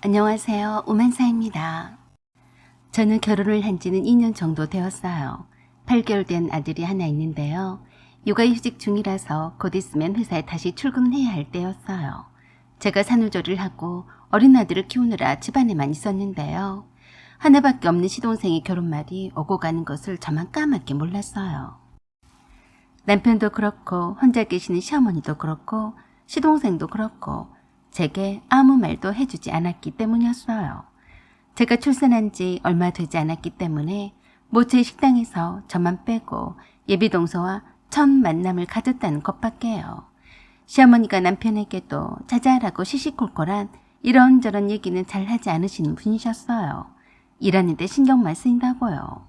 안녕하세요. 오만사입니다. 저는 결혼을 한 지는 2년 정도 되었어요. 8개월 된 아들이 하나 있는데요. 육아휴직 중이라서 곧 있으면 회사에 다시 출근해야 할 때였어요. 제가 산후조리를 하고 어린 아들을 키우느라 집안에만 있었는데요. 하나밖에 없는 시동생의 결혼말이 오고 가는 것을 저만 까맣게 몰랐어요. 남편도 그렇고 혼자 계시는 시어머니도 그렇고 시동생도 그렇고 제게 아무 말도 해주지 않았기 때문이었어요. 제가 출산한 지 얼마 되지 않았기 때문에 모처의 식당에서 저만 빼고 예비동서와 첫 만남을 가졌다는 것밖에요. 시어머니가 남편에게도 자잘하고 시시콜콜한 이런저런 얘기는 잘 하지 않으시는 분이셨어요. 일하는데 신경만 쓰인다고요.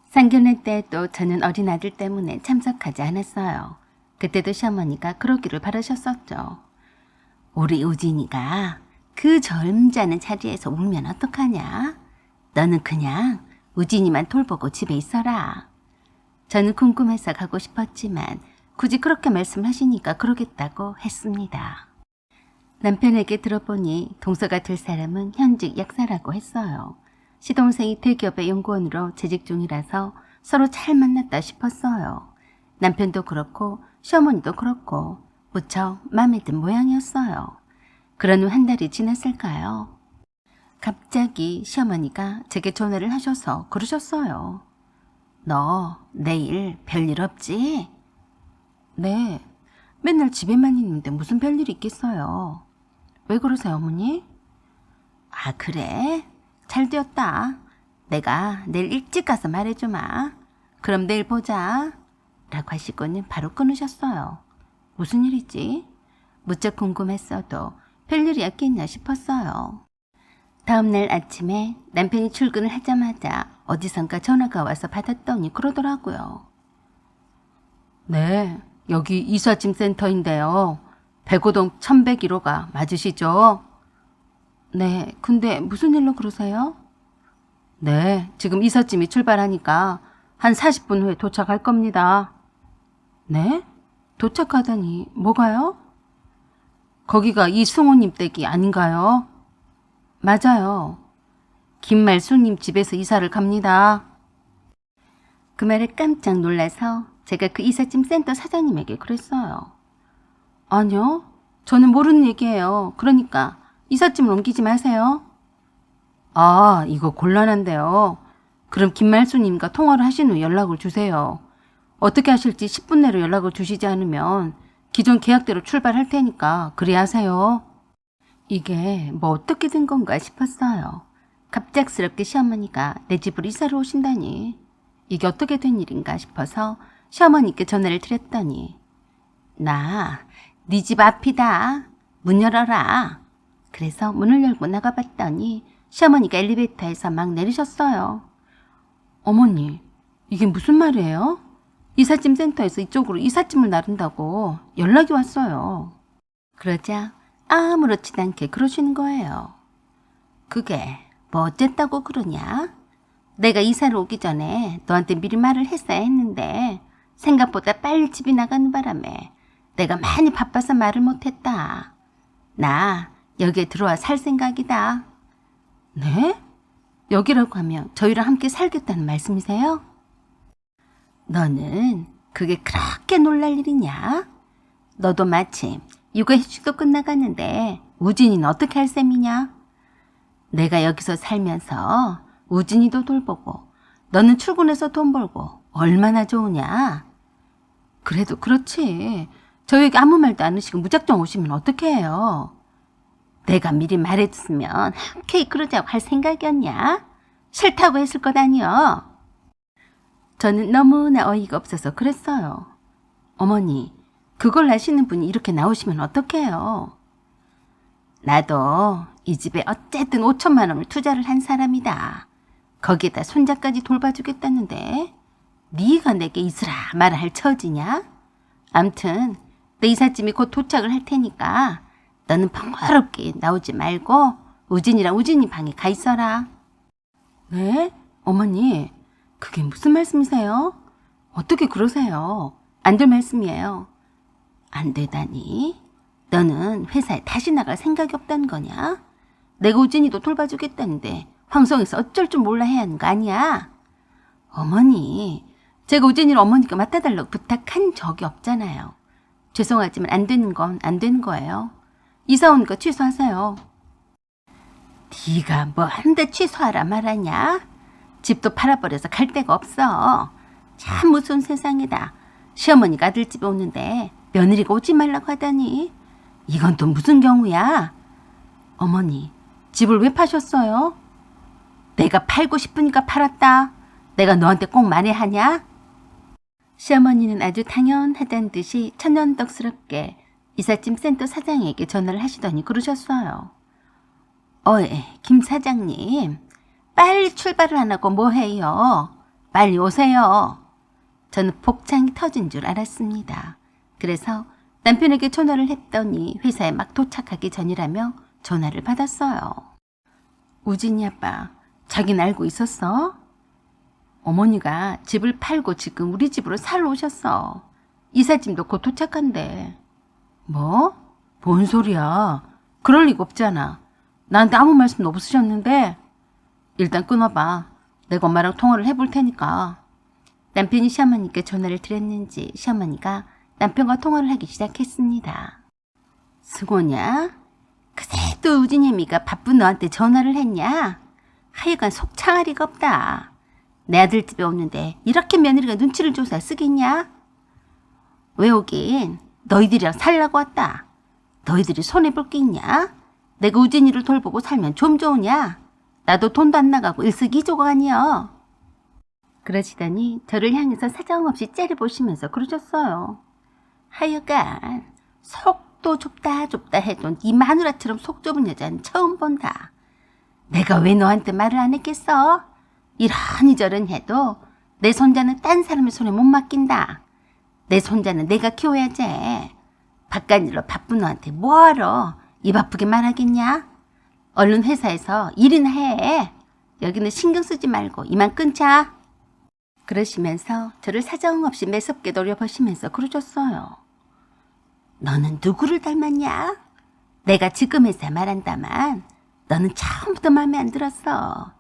상견례 때도 저는 어린 아들 때문에 참석하지 않았어요. 그때도 시어머니가 그러기를 바라셨었죠. 우리 우진이가 그 젊잖은 자리에서 울면 어떡하냐? 너는 그냥 우진이만 돌보고 집에 있어라. 저는 궁금해서 가고 싶었지만 굳이 그렇게 말씀하시니까 그러겠다고 했습니다. 남편에게 들어보니 동서가 될 사람은 현직 약사라고 했어요. 시동생이 대기업의 연구원으로 재직 중이라서 서로 잘 만났다 싶었어요. 남편도 그렇고 시어머니도 그렇고 무척 마음에 든 모양이었어요. 그런 후 한 달이 지났을까요? 갑자기 시어머니가 제게 전화를 하셔서 그러셨어요. 너 내일 별일 없지? 네, 맨날 집에만 있는데 무슨 별일이 있겠어요. 왜 그러세요, 어머니? 아, 그래? 잘 되었다. 내가 내일 일찍 가서 말해주마. 그럼 내일 보자. 라고 하시고는 바로 끊으셨어요. 무슨 일이지? 무척 궁금했어도 별일이 없겠나 싶었어요. 다음날 아침에 남편이 출근을 하자마자 어디선가 전화가 와서 받았더니 그러더라고요. 네, 여기 이삿짐 센터인데요. 백오동 1101호가 맞으시죠? 네, 근데 무슨 일로 그러세요? 네, 지금 이삿짐이 출발하니까 한 40분 후에 도착할 겁니다. 네? 도착하다니 뭐가요? 거기가 이승호님 댁이 아닌가요? 맞아요. 김말수님 집에서 이사를 갑니다. 그 말에 깜짝 놀라서 제가 그 이삿짐 센터 사장님에게 그랬어요. 아니요, 저는 모르는 얘기예요. 그러니까 이삿짐을 옮기지 마세요. 아, 이거 곤란한데요. 그럼 김말수님과 통화를 하신 후 연락을 주세요. 어떻게 하실지 10분 내로 연락을 주시지 않으면 기존 계약대로 출발할 테니까 그리 하세요. 이게 뭐 어떻게 된 건가 싶었어요. 갑작스럽게 시어머니가 내 집으로 이사를 오신다니. 이게 어떻게 된 일인가 싶어서 시어머니께 전화를 드렸더니 나 네 집 앞이다. 문 열어라. 그래서 문을 열고 나가봤더니 시어머니가 엘리베이터에서 막 내리셨어요. 어머니, 이게 무슨 말이에요? 이삿짐 센터에서 이쪽으로 이삿짐을 나른다고 연락이 왔어요. 그러자 아무렇지도 않게 그러시는 거예요. 그게 뭐 어쨌다고 그러냐? 내가 이사를 오기 전에 너한테 미리 말을 했어야 했는데 생각보다 빨리 집이 나가는 바람에 내가 많이 바빠서 말을 못했다. 나 여기에 들어와 살 생각이다. 네? 여기라고 하면 저희랑 함께 살겠다는 말씀이세요? 너는 그게 그렇게 놀랄 일이냐? 너도 마침 육아휴직도 끝나가는데 우진이는 어떻게 할 셈이냐? 내가 여기서 살면서 우진이도 돌보고 너는 출근해서 돈 벌고 얼마나 좋으냐? 그래도 그렇지. 저에게 아무 말도 안 하시고 무작정 오시면 어떻게 해요? 내가 미리 말해줬으면 흔쾌히 그러자고 할 생각이었냐? 싫다고 했을 것 아니여. 저는 너무나 어이가 없어서 그랬어요. 어머니, 그걸 아시는 분이 이렇게 나오시면 어떡해요? 나도 이 집에 어쨌든 5천만 원을 투자를 한 사람이다. 거기에다 손자까지 돌봐주겠다는데 네가 내게 있으라 말을 할 처지냐? 암튼 내 이삿짐이 곧 도착을 할 테니까 너는 번거롭게 나오지 말고 우진이랑 우진이 방에 가 있어라. 네? 어머니, 그게 무슨 말씀이세요? 어떻게 그러세요? 안 될 말씀이에요. 안 되다니? 너는 회사에 다시 나갈 생각이 없다는 거냐? 내가 우진이도 돌봐주겠다는데 황성에서 어쩔 줄 몰라 해야 하는 거 아니야? 어머니, 제가 우진이를 어머니께 맡아달라고 부탁한 적이 없잖아요. 죄송하지만 안 되는 건 안 되는 거예요. 이사 온 거 취소하세요. 네가 뭐 한데 취소하라 말하냐? 집도 팔아버려서 갈 데가 없어. 참 무서운 세상이다. 시어머니가 아들집에 오는데 며느리가 오지 말라고 하다니. 이건 또 무슨 경우야? 어머니, 집을 왜 파셨어요? 내가 팔고 싶으니까 팔았다. 내가 너한테 꼭 말해하냐? 시어머니는 아주 당연하다는 듯이 천연덕스럽게 이삿짐 센터 사장에게 전화를 하시더니 그러셨어요. 김 사장님, 빨리 출발을 안 하고 뭐 해요? 빨리 오세요. 저는 복창이 터진 줄 알았습니다. 그래서 남편에게 전화를 했더니 회사에 막 도착하기 전이라며 전화를 받았어요. 우진이 아빠, 자기는 알고 있었어? 어머니가 집을 팔고 지금 우리 집으로 살러 오셨어. 이삿짐도 곧 도착한대. 뭐? 뭔 소리야? 그럴 리가 없잖아. 나한테 아무 말씀도 없으셨는데. 일단 끊어봐. 내가 엄마랑 통화를 해볼 테니까. 남편이 시어머니께 전화를 드렸는지 시어머니가 남편과 통화를 하기 시작했습니다. 승호냐? 그새 또 우진이미가 바쁜 너한테 전화를 했냐? 하여간 속창아리가 없다. 내 아들 집에 오는데 이렇게 며느리가 눈치를 줘서 쓰겠냐? 왜 오긴? 너희들이랑 살라고 왔다. 너희들이 손해볼 게 있냐? 내가 우진이를 돌보고 살면 좀 좋으냐? 나도 돈도 안 나가고 일석이조가 아니여. 그러시더니 저를 향해서 사정없이 째려보시면서 그러셨어요. 하여간 속도 좁다 해도 네 마누라처럼 속 좁은 여자는 처음 본다. 내가 왜 너한테 말을 안 했겠어? 이러니저러니 해도 내 손자는 딴 사람의 손에 못 맡긴다. 내 손자는 내가 키워야지. 바깥일로 바쁜 너한테 뭐하러 입 아프게 말하겠냐? 얼른 회사에서 일이나 해. 여기는 신경 쓰지 말고 이만 끊자. 그러시면서 저를 사정없이 매섭게 노려보시면서 그러셨어요. 너는 누구를 닮았냐? 내가 지금 회사 말한다만 너는 처음부터 마음에 안 들었어.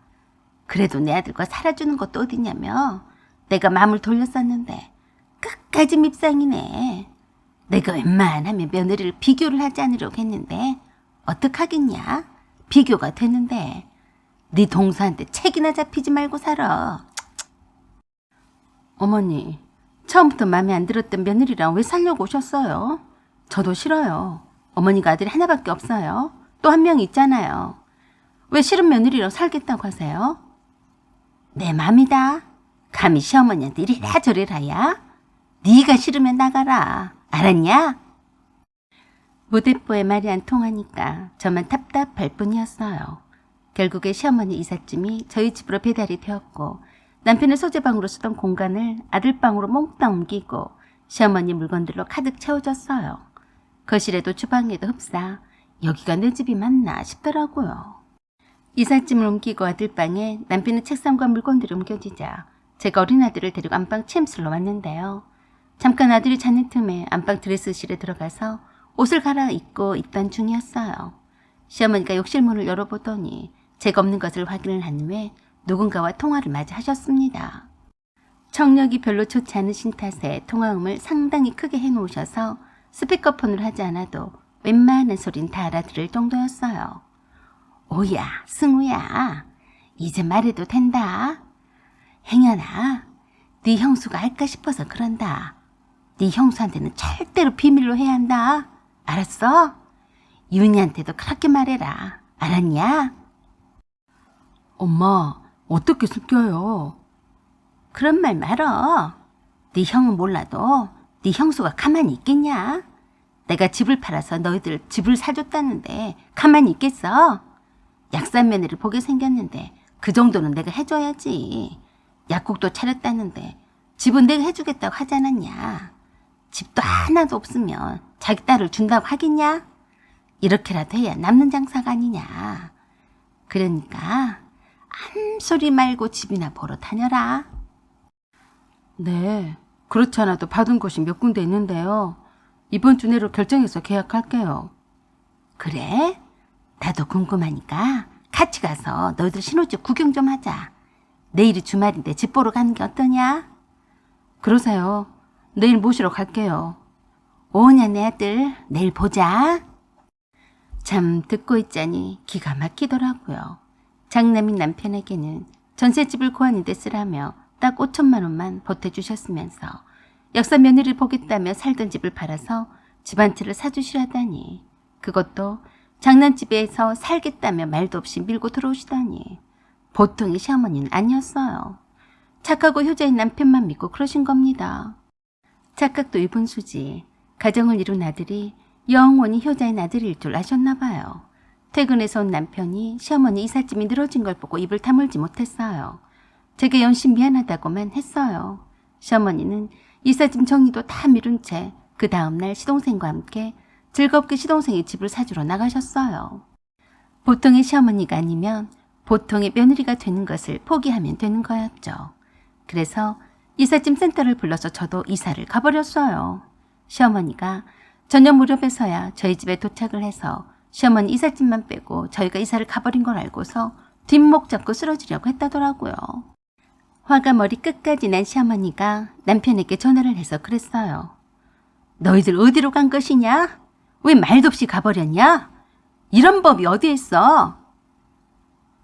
그래도 내 아들과 살아주는 것도 어디냐며 내가 마음을 돌렸었는데 끝까지 밉상이네. 내가 웬만하면 며느리를 비교를 하지 않으려고 했는데 어떡하겠냐? 비교가 되는데 네 동서한테 책이나 잡히지 말고 살아. 어머니, 처음부터 마음에 안 들었던 며느리랑 왜 살려고 오셨어요? 저도 싫어요. 어머니가 아들이 하나밖에 없어요. 또 한 명 있잖아요. 왜 싫은 며느리랑 살겠다고 하세요? 내 맘이다. 감히 시어머니한테 이래라 저래라야. 네가 싫으면 나가라. 알았냐? 무대뽀의 말이 안 통하니까 저만 답답할 뿐이었어요. 결국에 시어머니 이삿짐이 저희 집으로 배달이 되었고 남편의 소재방으로 쓰던 공간을 아들방으로 몽땅 옮기고 시어머니 물건들로 가득 채워졌어요. 거실에도 주방에도 흡사 여기가 내 집이 맞나 싶더라고요. 이삿짐을 옮기고 아들방에 남편의 책상과 물건들이 옮겨지자 제가 어린아들을 데리고 안방 침실로 왔는데요. 잠깐 아들이 자는 틈에 안방 드레스실에 들어가서 옷을 갈아입고 있던 중이었어요. 시어머니가 욕실 문을 열어보더니 제가 없는 것을 확인을 한 후에 누군가와 통화를 마저 하셨습니다. 청력이 별로 좋지 않으신 탓에 통화음을 상당히 크게 해놓으셔서 스피커폰을 하지 않아도 웬만한 소린 다 알아들을 정도였어요. 오야, 승우야, 이제 말해도 된다. 행여나, 네 형수가 알까 싶어서 그런다. 네 형수한테는 절대로 비밀로 해야 한다. 알았어? 윤희한테도 그렇게 말해라. 알았냐? 엄마, 어떻게 숨겨요? 그런 말 말어. 네 형은 몰라도 네 형수가 가만히 있겠냐? 내가 집을 팔아서 너희들 집을 사줬다는데 가만히 있겠어? 약산 며느리를 보게 생겼는데 그 정도는 내가 해줘야지. 약국도 차렸다는데 집은 내가 해주겠다고 하지 않았냐? 집도 하나도 없으면 자기 딸을 준다고 하겠냐? 이렇게라도 해야 남는 장사가 아니냐. 그러니까 아무 소리 말고 집이나 보러 다녀라. 네, 그렇지 않아도 받은 곳이 몇 군데 있는데요. 이번 주 내로 결정해서 계약할게요. 그래? 나도 궁금하니까 같이 가서 너희들 신혼집 구경 좀 하자. 내일이 주말인데 집 보러 가는 게 어떠냐? 그러세요. 내일 모시러 갈게요. 오냐 내 아들, 내일 보자. 참 듣고 있자니 기가 막히더라고요. 장남인 남편에게는 전셋집을 구하는 데 쓰라며 딱 5천만 원만 보태주셨으면서 역사 며느리를 보겠다며 살던 집을 팔아서 집 한 채를 사주시라다니, 그것도 장난집에서 살겠다며 말도 없이 밀고 들어오시다니 보통의 시어머니는 아니었어요. 착하고 효자인 남편만 믿고 그러신 겁니다. 착각도 유분수지. 가정을 이룬 아들이 영원히 효자인 아들일 줄 아셨나 봐요. 퇴근해서 온 남편이 시어머니 이삿짐이 늘어진 걸 보고 입을 다물지 못했어요. 제게 연신 미안하다고만 했어요. 시어머니는 이삿짐 정리도 다 미룬 채 그 다음날 시동생과 함께 즐겁게 시동생의 집을 사주러 나가셨어요. 보통의 시어머니가 아니면 보통의 며느리가 되는 것을 포기하면 되는 거였죠. 그래서 이삿짐 센터를 불러서 저도 이사를 가버렸어요. 시어머니가 저녁 무렵에서야 저희 집에 도착을 해서 시어머니 이삿짐만 빼고 저희가 이사를 가버린 걸 알고서 뒷목 잡고 쓰러지려고 했다더라고요. 화가 머리 끝까지 난 시어머니가 남편에게 전화를 해서 그랬어요. 너희들 어디로 간 것이냐? 왜 말도 없이 가버렸냐? 이런 법이 어디 있어?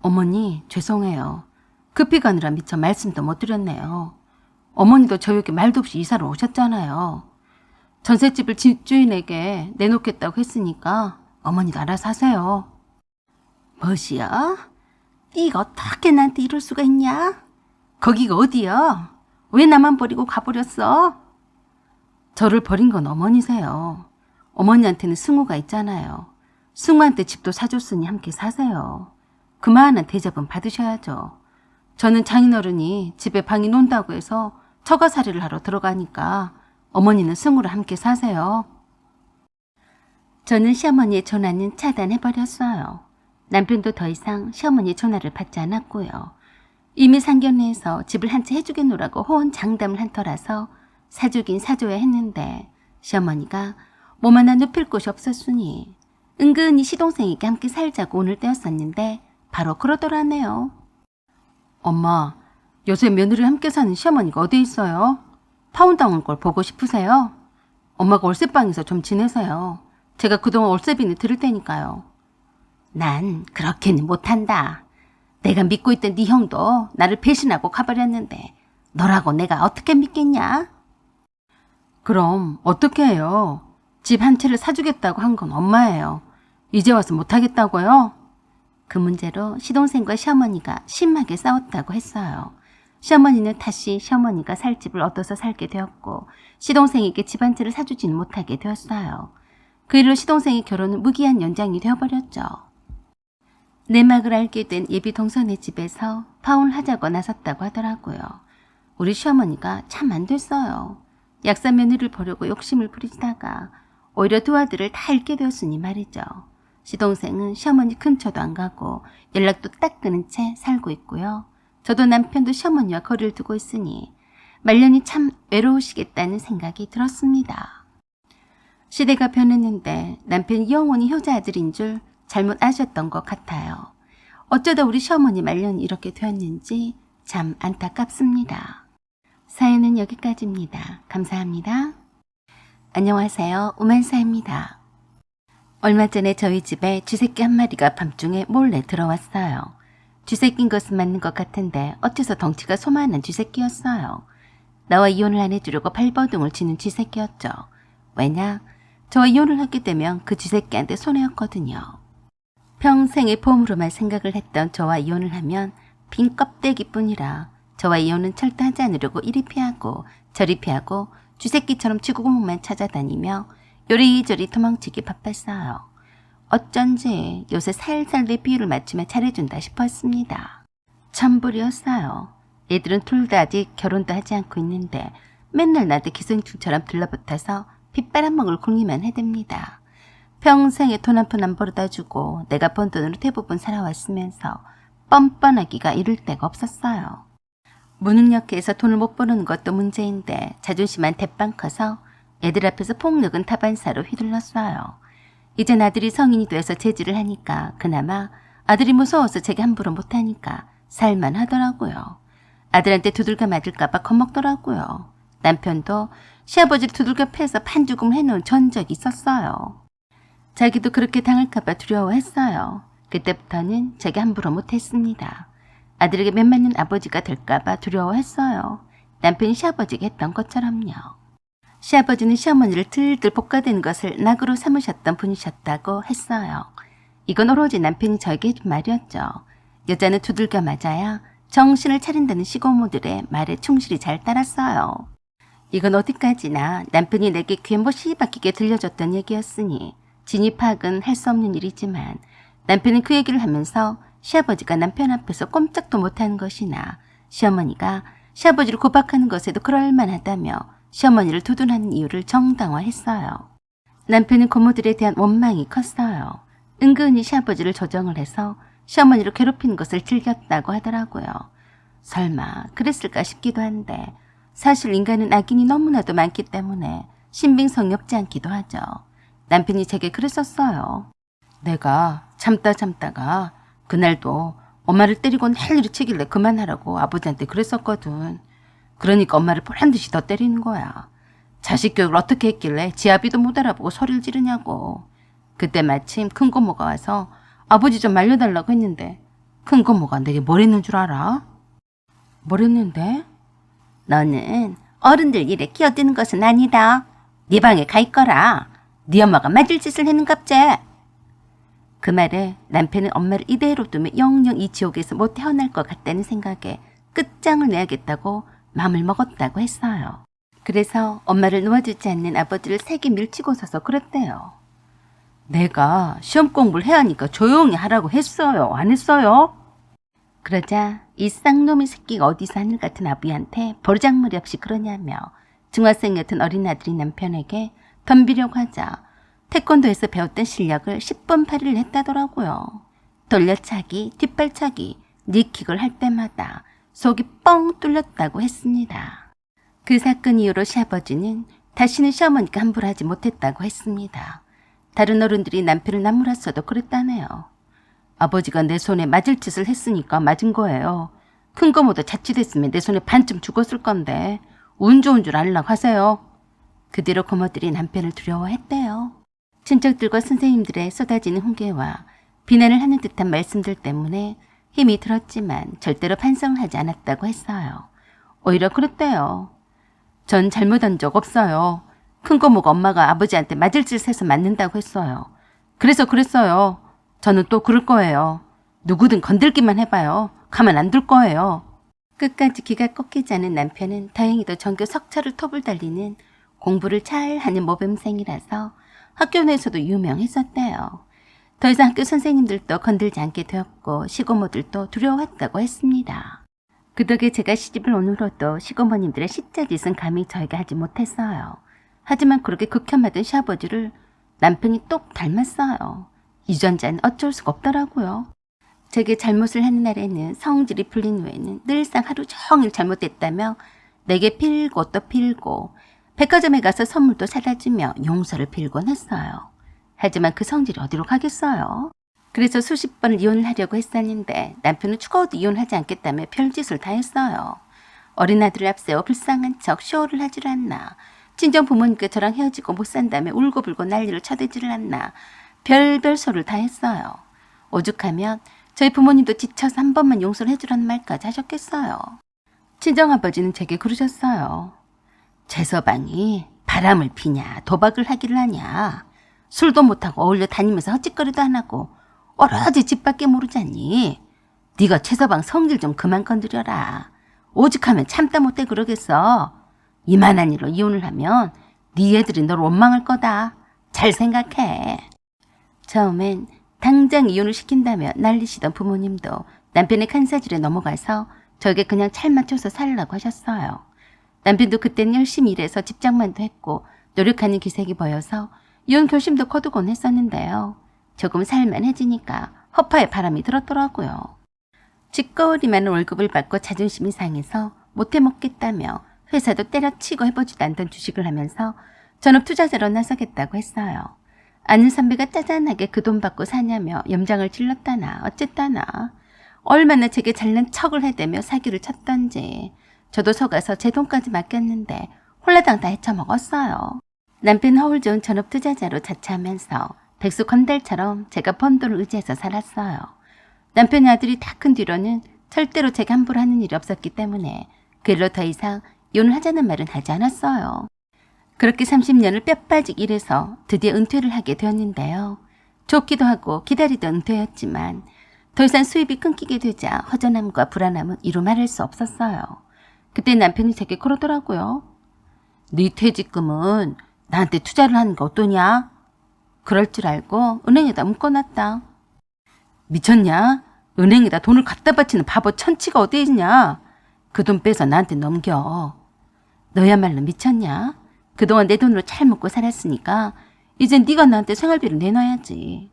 어머니, 죄송해요. 급히 가느라 미처 말씀도 못 드렸네요. 어머니도 저에게 말도 없이 이사를 오셨잖아요. 전셋집을 집주인에게 내놓겠다고 했으니까 어머니도 알아서 하세요. 뭐시여? 네가 어떻게 나한테 이럴 수가 있냐? 거기가 어디야? 왜 나만 버리고 가버렸어? 저를 버린 건 어머니세요. 어머니한테는 승우가 있잖아요. 승우한테 집도 사줬으니 함께 사세요. 그만한 대접은 받으셔야죠. 저는 장인어른이 집에 방이 논다고 해서 처가살이를 하러 들어가니까 어머니는 승우랑 함께 사세요. 저는 시어머니의 전화는 차단해버렸어요. 남편도 더 이상 시어머니의 전화를 받지 않았고요. 이미 상견례에서 집을 한 채 해주겠노라고 호언장담을 한 터라서 사주긴 사줘야 했는데 시어머니가 몸 하나 눕힐 곳이 없었으니 은근히 시동생에게 함께 살자고 오늘 때였었는데 바로 그러더라네요. 엄마, 요새 며느리 함께 사는 시어머니가 어디 있어요? 파혼당한 걸 보고 싶으세요? 엄마가 월세방에서 좀 지내세요. 제가 그동안 월세비는 드릴 테니까요. 난 그렇게는 못한다. 내가 믿고 있던 네 형도 나를 배신하고 가버렸는데 너라고 내가 어떻게 믿겠냐? 그럼 어떻게 해요? 집 한 채를 사주겠다고 한 건 엄마예요. 이제 와서 못하겠다고요? 그 문제로 시동생과 시어머니가 심하게 싸웠다고 했어요. 시어머니는 다시 시어머니가 살 집을 얻어서 살게 되었고 시동생에게 집 한 채를 사주지는 못하게 되었어요. 그 일로 시동생의 결혼은 무기한 연장이 되어버렸죠. 내막을 알게 된 예비 동선의 집에서 파혼을 하자고 나섰다고 하더라고요. 우리 시어머니가 참 안 됐어요. 약사 며느리를 보려고 욕심을 부리다가 오히려 두 아들을 다 잃게 되었으니 말이죠. 시동생은 시어머니 근처도 안 가고 연락도 딱 끊은 채 살고 있고요. 저도 남편도 시어머니와 거리를 두고 있으니 말년이 참 외로우시겠다는 생각이 들었습니다. 시대가 변했는데 남편이 영원히 효자 아들인 줄 잘못 아셨던 것 같아요. 어쩌다 우리 시어머니 말년이 이렇게 되었는지 참 안타깝습니다. 사연은 여기까지입니다. 감사합니다. 안녕하세요. 우만사입니다. 얼마 전에 저희 집에 쥐새끼 한 마리가 밤중에 몰래 들어왔어요. 쥐새끼인 것은 맞는 것 같은데 어째서 덩치가 소만한 쥐새끼였어요. 나와 이혼을 안 해주려고 발버둥을 치는 쥐새끼였죠. 왜냐? 저와 이혼을 하게 되면 그 쥐새끼한테 손해였거든요. 평생의 보험으로만 생각을 했던 저와 이혼을 하면 빈 껍데기뿐이라 저와 이혼은 절대 하지 않으려고 이리 피하고 저리 피하고 쥐새끼처럼 쥐구멍만 찾아다니며 요리조리 도망치기 바빴어요. 어쩐지 요새 살살 내 비율을 맞추며 잘해준다 싶었습니다. 천불이었어요. 애들은 둘 다 아직 결혼도 하지 않고 있는데 맨날 나한테 기생충처럼 들러붙어서 빗바람먹을 궁리만 해댑니다. 평생에 돈 한 푼 안 벌어다주고 내가 번 돈으로 대부분 살아왔으면서 뻔뻔하기가 이를 데가 없었어요. 무능력해서 돈을 못 버는 것도 문제인데 자존심만 대빵 커서 애들 앞에서 폭력은 다반사로 휘둘렀어요. 이젠 아들이 성인이 돼서 재직을 하니까 그나마 아들이 무서워서 제게 함부로 못하니까 살만 하더라고요. 아들한테 두들겨 맞을까 봐 겁먹더라고요. 남편도 시아버지를 두들겨 패서 판죽음 해놓은 전적이 있었어요. 자기도 그렇게 당할까 봐 두려워했어요. 그때부터는 제게 함부로 못했습니다. 아들에게 몇 맞는 아버지가 될까 봐 두려워했어요. 남편이 시아버지가 했던 것처럼요. 시아버지는 시어머니를 들들 볶아대는 것을 낙으로 삼으셨던 분이셨다고 했어요. 이건 오로지 남편이 저에게 해준 말이었죠. 여자는 두들겨 맞아야 정신을 차린다는 시고모들의 말에 충실히 잘 따랐어요. 이건 어디까지나 남편이 내게 귀에 못이 박히게 들려줬던 얘기였으니 진입학은 할 수 없는 일이지만 남편은 그 얘기를 하면서 시아버지가 남편 앞에서 꼼짝도 못하는 것이나 시어머니가 시아버지를 구박하는 것에도 그럴만하다며 시어머니를 두둔하는 이유를 정당화했어요. 남편은 고모들에 대한 원망이 컸어요. 은근히 시아버지를 조정을 해서 시어머니를 괴롭히는 것을 즐겼다고 하더라고요. 설마 그랬을까 싶기도 한데 사실 인간은 악인이 너무나도 많기 때문에 신빙성이 없지 않기도 하죠. 남편이 제게 그랬었어요. 내가 참다가 그날도 엄마를 때리곤 할 일이 치길래 그만하라고 아버지한테 그랬었거든. 그러니까 엄마를 보란듯이 더 때리는 거야. 자식 교육을 어떻게 했길래 지 아비도 못 알아보고 소리를 지르냐고. 그때 마침 큰 고모가 와서 아버지 좀 말려달라고 했는데 큰 고모가 내게 뭘 했는 줄 알아? 뭘 했는데? 너는 어른들 일에 끼어드는 것은 아니다. 네 방에 가 있거라. 네 엄마가 맞을 짓을 했는갑제. 그 말에 남편은 엄마를 이대로 두면 영영 이 지옥에서 못 태어날 것 같다는 생각에 끝장을 내야겠다고 마음을 먹었다고 했어요. 그래서 엄마를 놓아주지 않는 아버지를 세게 밀치고 서서 그랬대요. 내가 시험 공부를 해야 하니까 조용히 하라고 했어요. 안 했어요? 그러자 이 쌍놈의 새끼가 어디서 하늘 같은 아비한테 버르장머리 없이 그러냐며 중학생이었던 어린 아들이 남편에게 덤비려고 하자 태권도에서 배웠던 실력을 10분 8일을 했다더라고요. 돌려차기, 뒷발차기, 니킥을 할 때마다 속이 뻥 뚫렸다고 했습니다. 그 사건 이후로 시아버지는 다시는 시어머니가 함부로 하지 못했다고 했습니다. 다른 어른들이 남편을 나무랐어도 그랬다네요. 아버지가 내 손에 맞을 짓을 했으니까 맞은 거예요. 큰 거보다 자칫했으면 내 손에 반쯤 죽었을 건데 운 좋은 줄 알라고 하세요. 그 뒤로 고모들이 남편을 두려워했대요. 친척들과 선생님들의 쏟아지는 훈계와 비난을 하는 듯한 말씀들 때문에 힘이 들었지만 절대로 반성을 하지 않았다고 했어요. 오히려 그랬대요. 전 잘못한 적 없어요. 큰 고모가 엄마가 아버지한테 맞을 짓을 해서 맞는다고 했어요. 그래서 그랬어요. 저는 또 그럴 거예요. 누구든 건들기만 해봐요. 가만 안 둘 거예요. 끝까지 기가 꺾이지 않은 남편은 다행히도 전교 석차를 톱을 달리는 공부를 잘하는 모범생이라서 학교 내에서도 유명했었대요. 더 이상 학교 선생님들도 건들지 않게 되었고 시고모들도 두려워했다고 했습니다. 그 덕에 제가 시집을 온 후로도 시고모님들의 시자짓은 감히 저에게 하지 못했어요. 하지만 그렇게 극혐하던 시아버지를 남편이 똑 닮았어요. 유전자는 어쩔 수가 없더라고요. 제게 잘못을 하는 날에는 성질이 풀린 후에는 늘상 하루 종일 잘못됐다며 내게 빌고 또 빌고 백화점에 가서 선물도 사다 주며 용서를 빌곤 했어요. 하지만 그 성질이 어디로 가겠어요. 그래서 수십 번을 이혼을 하려고 했었는데 남편은 죽어도 이혼하지 않겠다며 별짓을 다 했어요. 어린 아들을 앞세워 불쌍한 척 쇼를 하지를 않나. 친정 부모님께 저랑 헤어지고 못 산다며 울고불고 난리를 쳐대지를 않나. 별별 소를 다 했어요. 오죽하면 저희 부모님도 지쳐서 한 번만 용서를 해주라는 말까지 하셨겠어요. 친정아버지는 제게 그러셨어요. 최서방이 바람을 피냐 도박을 하기를 하냐. 술도 못하고 어울려 다니면서 헛짓거리도 안 하고 오로지 집 밖에 모르잖니. 네가 최서방 성질 좀 그만 건드려라. 오죽하면 참다 못해 그러겠어. 이만한 일로 이혼을 하면 네 애들이 널 원망할 거다. 잘 생각해. 처음엔 당장 이혼을 시킨다며 난리시던 부모님도 남편의 간사질에 넘어가서 저에게 그냥 잘 맞춰서 살라고 하셨어요. 남편도 그때는 열심히 일해서 집장만도 했고 노력하는 기색이 보여서 이혼 결심도 거두곤 했었는데요. 조금 살만해지니까 허파에 바람이 들었더라고요. 쥐꺼리 많은 월급을 받고 자존심이 상해서 못해먹겠다며 회사도 때려치고 해보지도 않던 주식을 하면서 전업 투자자로 나서겠다고 했어요. 아는 선배가 짜잔하게 그 돈 받고 사냐며 염장을 질렀다나 어쨌다나 얼마나 제게 잘난 척을 해대며 사기를 쳤던지 저도 속아서 제 돈까지 맡겼는데 홀라당 다 헤쳐먹었어요. 남편 허울 좋은 전업 투자자로 자처하면서 백수 건달처럼 제가 번 돈을 의지해서 살았어요. 남편의 아들이 다 큰 뒤로는 절대로 제가 함부로 하는 일이 없었기 때문에 그 일로 더 이상 이혼을 하자는 말은 하지 않았어요. 그렇게 30년을 뼈 빠지게 일해서 드디어 은퇴를 하게 되었는데요. 좋기도 하고 기다리던 은퇴였지만 더 이상 수입이 끊기게 되자 허전함과 불안함은 이루 말할 수 없었어요. 그때 남편이 제게 그러더라고요. 네 퇴직금은 나한테 투자를 하는 게 어떠냐? 그럴 줄 알고 은행에다 묶어놨다. 미쳤냐? 은행에다 돈을 갖다 바치는 바보 천치가 어디 있냐? 그 돈 빼서 나한테 넘겨. 너야말로 미쳤냐? 그동안 내 돈으로 잘 먹고 살았으니까 이젠 네가 나한테 생활비를 내놔야지.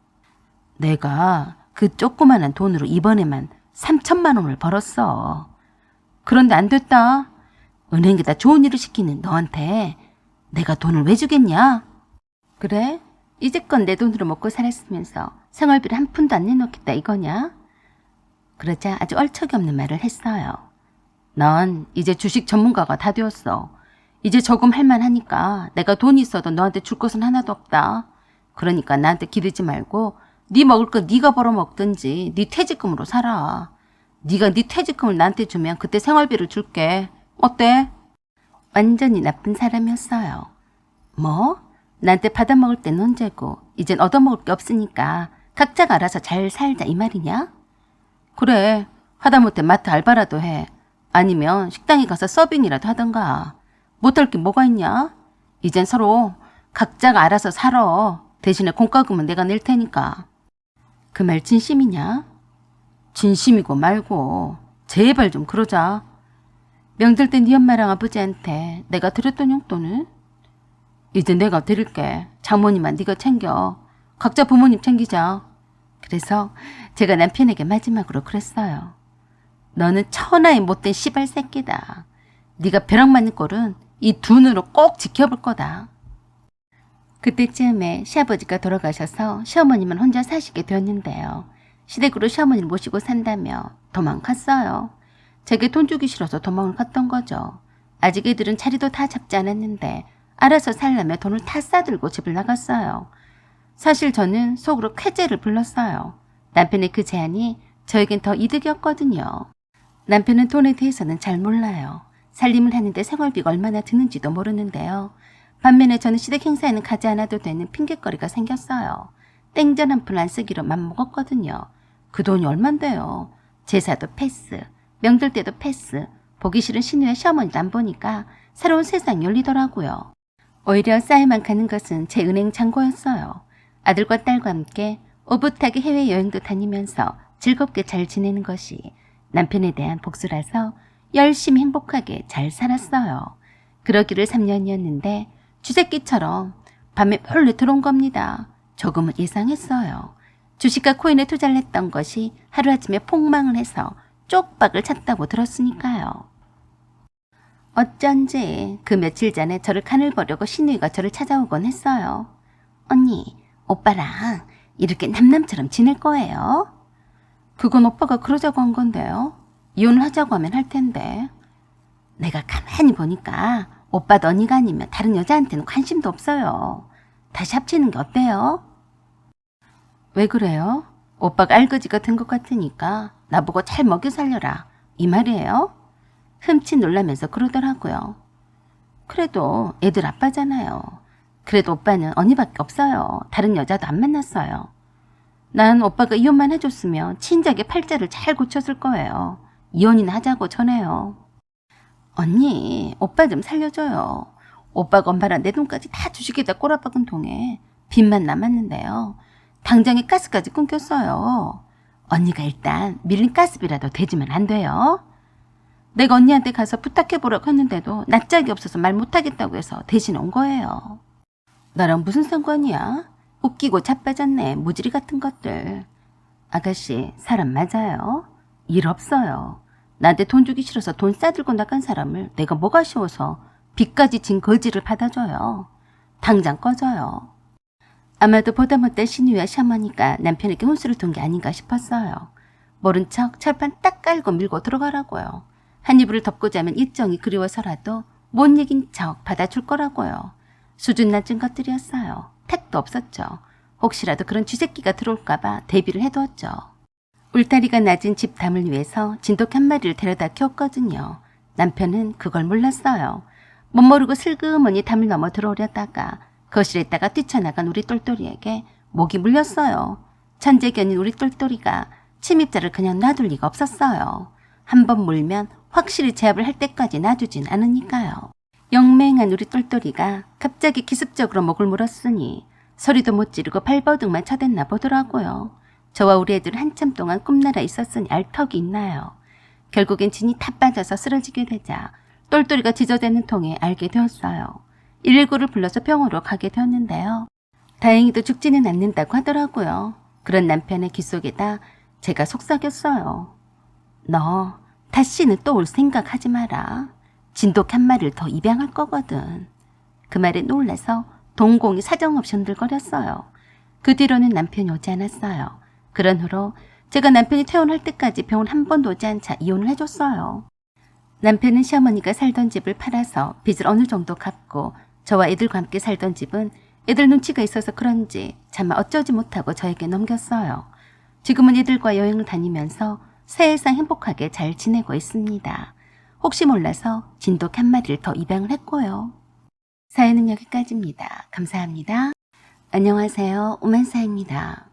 내가 그 조그만한 돈으로 이번에만 3천만 원을 벌었어. 그런데 안 됐다. 은행에다 좋은 일을 시키는 너한테 내가 돈을 왜 주겠냐? 그래? 이제껏 내 돈으로 먹고 살았으면서 생활비를 한 푼도 안 내놓겠다 이거냐? 그러자 아주 얼척이 없는 말을 했어요. 넌 이제 주식 전문가가 다 되었어. 이제 저금할 만하니까 내가 돈이 있어도 너한테 줄 것은 하나도 없다. 그러니까 나한테 기대지 말고 네 먹을 거 네가 벌어먹든지 네 퇴직금으로 살아. 네가 네 퇴직금을 나한테 주면 그때 생활비를 줄게. 어때? 완전히 나쁜 사람이었어요. 뭐? 나한테 받아먹을 땐 언제고 이젠 얻어먹을 게 없으니까 각자가 알아서 잘 살자 이 말이냐? 그래. 하다못해 마트 알바라도 해. 아니면 식당에 가서 서빙이라도 하던가. 못할 게 뭐가 있냐? 이젠 서로 각자가 알아서 살아. 대신에 공과금은 내가 낼 테니까. 그 말 진심이냐? 진심이고 말고 제발 좀 그러자. 명절 때 네 엄마랑 아버지한테 내가 드렸던 용돈은? 이제 내가 드릴게. 장모님만 네가 챙겨. 각자 부모님 챙기자. 그래서 제가 남편에게 마지막으로 그랬어요. 너는 천하의 못된 시발 새끼다. 네가 벼락 맞는 꼴은 이 두 눈으로 꼭 지켜볼 거다. 그때쯤에 시아버지가 돌아가셔서 시어머님은 혼자 사시게 되었는데요. 시댁으로 시어머니를 모시고 산다며 도망갔어요. 제게 돈 주기 싫어서 도망을 갔던 거죠. 아직 애들은 자리도 다 잡지 않았는데 알아서 살려며 돈을 다 싸들고 집을 나갔어요. 사실 저는 속으로 쾌재를 불렀어요. 남편의 그 제안이 저에겐 더 이득이었거든요. 남편은 돈에 대해서는 잘 몰라요. 살림을 하는데 생활비가 얼마나 드는지도 모르는데요. 반면에 저는 시댁 행사에는 가지 않아도 되는 핑곗거리가 생겼어요. 땡전 한 푼 안 쓰기로 맘먹었거든요. 그 돈이 얼만데요. 제사도 패스, 명절 때도 패스, 보기 싫은 신우의 시어머니도 안 보니까 새로운 세상이 열리더라고요. 오히려 쌓여만 가는 것은 제 은행 잔고였어요. 아들과 딸과 함께 오붓하게 해외여행도 다니면서 즐겁게 잘 지내는 것이 남편에 대한 복수라서 열심히 행복하게 잘 살았어요. 그러기를 3년이었는데 쥐새끼처럼 밤에 몰래 들어온 겁니다. 조금은 예상했어요. 주식과 코인에 투자를 했던 것이 하루아침에 폭망을 해서 쪽박을 찼다고 들었으니까요. 어쩐지 그 며칠 전에 저를 간을 보려고 신우이가 저를 찾아오곤 했어요. 언니, 오빠랑 이렇게 남남처럼 지낼 거예요? 그건 오빠가 그러자고 한 건데요. 이혼을 하자고 하면 할 텐데. 내가 가만히 보니까 오빠도 언니가 아니면 다른 여자한테는 관심도 없어요. 다시 합치는 게 어때요? 왜 그래요? 오빠가 알거지가 된 것 같으니까 나보고 잘 먹여 살려라 이 말이에요? 흠칫 놀라면서 그러더라고요. 그래도 애들 아빠잖아요. 그래도 오빠는 언니밖에 없어요. 다른 여자도 안 만났어요. 난 오빠가 이혼만 해줬으면 진작에 팔자를 잘 고쳤을 거예요. 이혼이나 하자고 전해요. 언니, 오빠 좀 살려줘요. 오빠가 엄마랑 내 돈까지 다 주식에다 꼬라박은 통에 빚만 남았는데요. 당장에 가스까지 끊겼어요. 언니가 일단 밀린 가스비라도 대주면 안 돼요? 내가 언니한테 가서 부탁해보라고 했는데도 낯짝이 없어서 말 못하겠다고 해서 대신 온 거예요. 나랑 무슨 상관이야? 웃기고 자빠졌네, 무지리 같은 것들. 아가씨, 사람 맞아요? 일 없어요. 나한테 돈 주기 싫어서 돈 싸들고 나간 사람을 내가 뭐가 아쉬워서 빚까지 진 거지를 받아줘요. 당장 꺼져요. 아마도 보다 못한 시누이와 시어머니가 남편에게 혼수를 둔 게 아닌가 싶었어요. 모른 척 철판 딱 깔고 밀고 들어가라고요. 한 이불을 덮고 자면 일정이 그리워서라도 못 이긴 척 받아줄 거라고요. 수준 낮은 것들이었어요. 택도 없었죠. 혹시라도 그런 쥐새끼가 들어올까봐 대비를 해두었죠. 울타리가 낮은 집 담을 위해서 진돗개 한 마리를 데려다 키웠거든요. 남편은 그걸 몰랐어요. 못 모르고 슬그머니 담을 넘어 들어오려다가 거실에 있다가 뛰쳐나간 우리 똘똘이에게 목이 물렸어요. 천재견인 우리 똘똘이가 침입자를 그냥 놔둘 리가 없었어요. 한번 물면 확실히 제압을 할 때까지 놔두진 않으니까요. 영맹한 우리 똘똘이가 갑자기 기습적으로 목을 물었으니 소리도 못 지르고 발버둥만 쳐댔나 보더라고요. 저와 우리 애들은 한참 동안 꿈나라 있었으니 알 턱이 있나요. 결국엔 진이 다 빠져서 쓰러지게 되자 똘똘이가 지저대는 통에 알게 되었어요. 119를 불러서 병원으로 가게 되었는데요. 다행히도 죽지는 않는다고 하더라고요. 그런 남편의 귀 속에다 제가 속삭였어요. 너 다시는 또 올 생각하지 마라. 진돗개 한 마리를 더 입양할 거거든. 그 말에 놀라서 동공이 사정없이 흔들거렸어요. 그 뒤로는 남편이 오지 않았어요. 그런 후로 제가 남편이 퇴원할 때까지 병원 한 번도 오지 않자 이혼을 해줬어요. 남편은 시어머니가 살던 집을 팔아서 빚을 어느 정도 갚고 저와 애들과 함께 살던 집은 애들 눈치가 있어서 그런지 차마 어쩌지 못하고 저에게 넘겼어요. 지금은 애들과 여행을 다니면서 세상 행복하게 잘 지내고 있습니다. 혹시 몰라서 진돗개 한 마리를 더 입양을 했고요. 사연은 여기까지입니다. 감사합니다. 안녕하세요. 오만사입니다.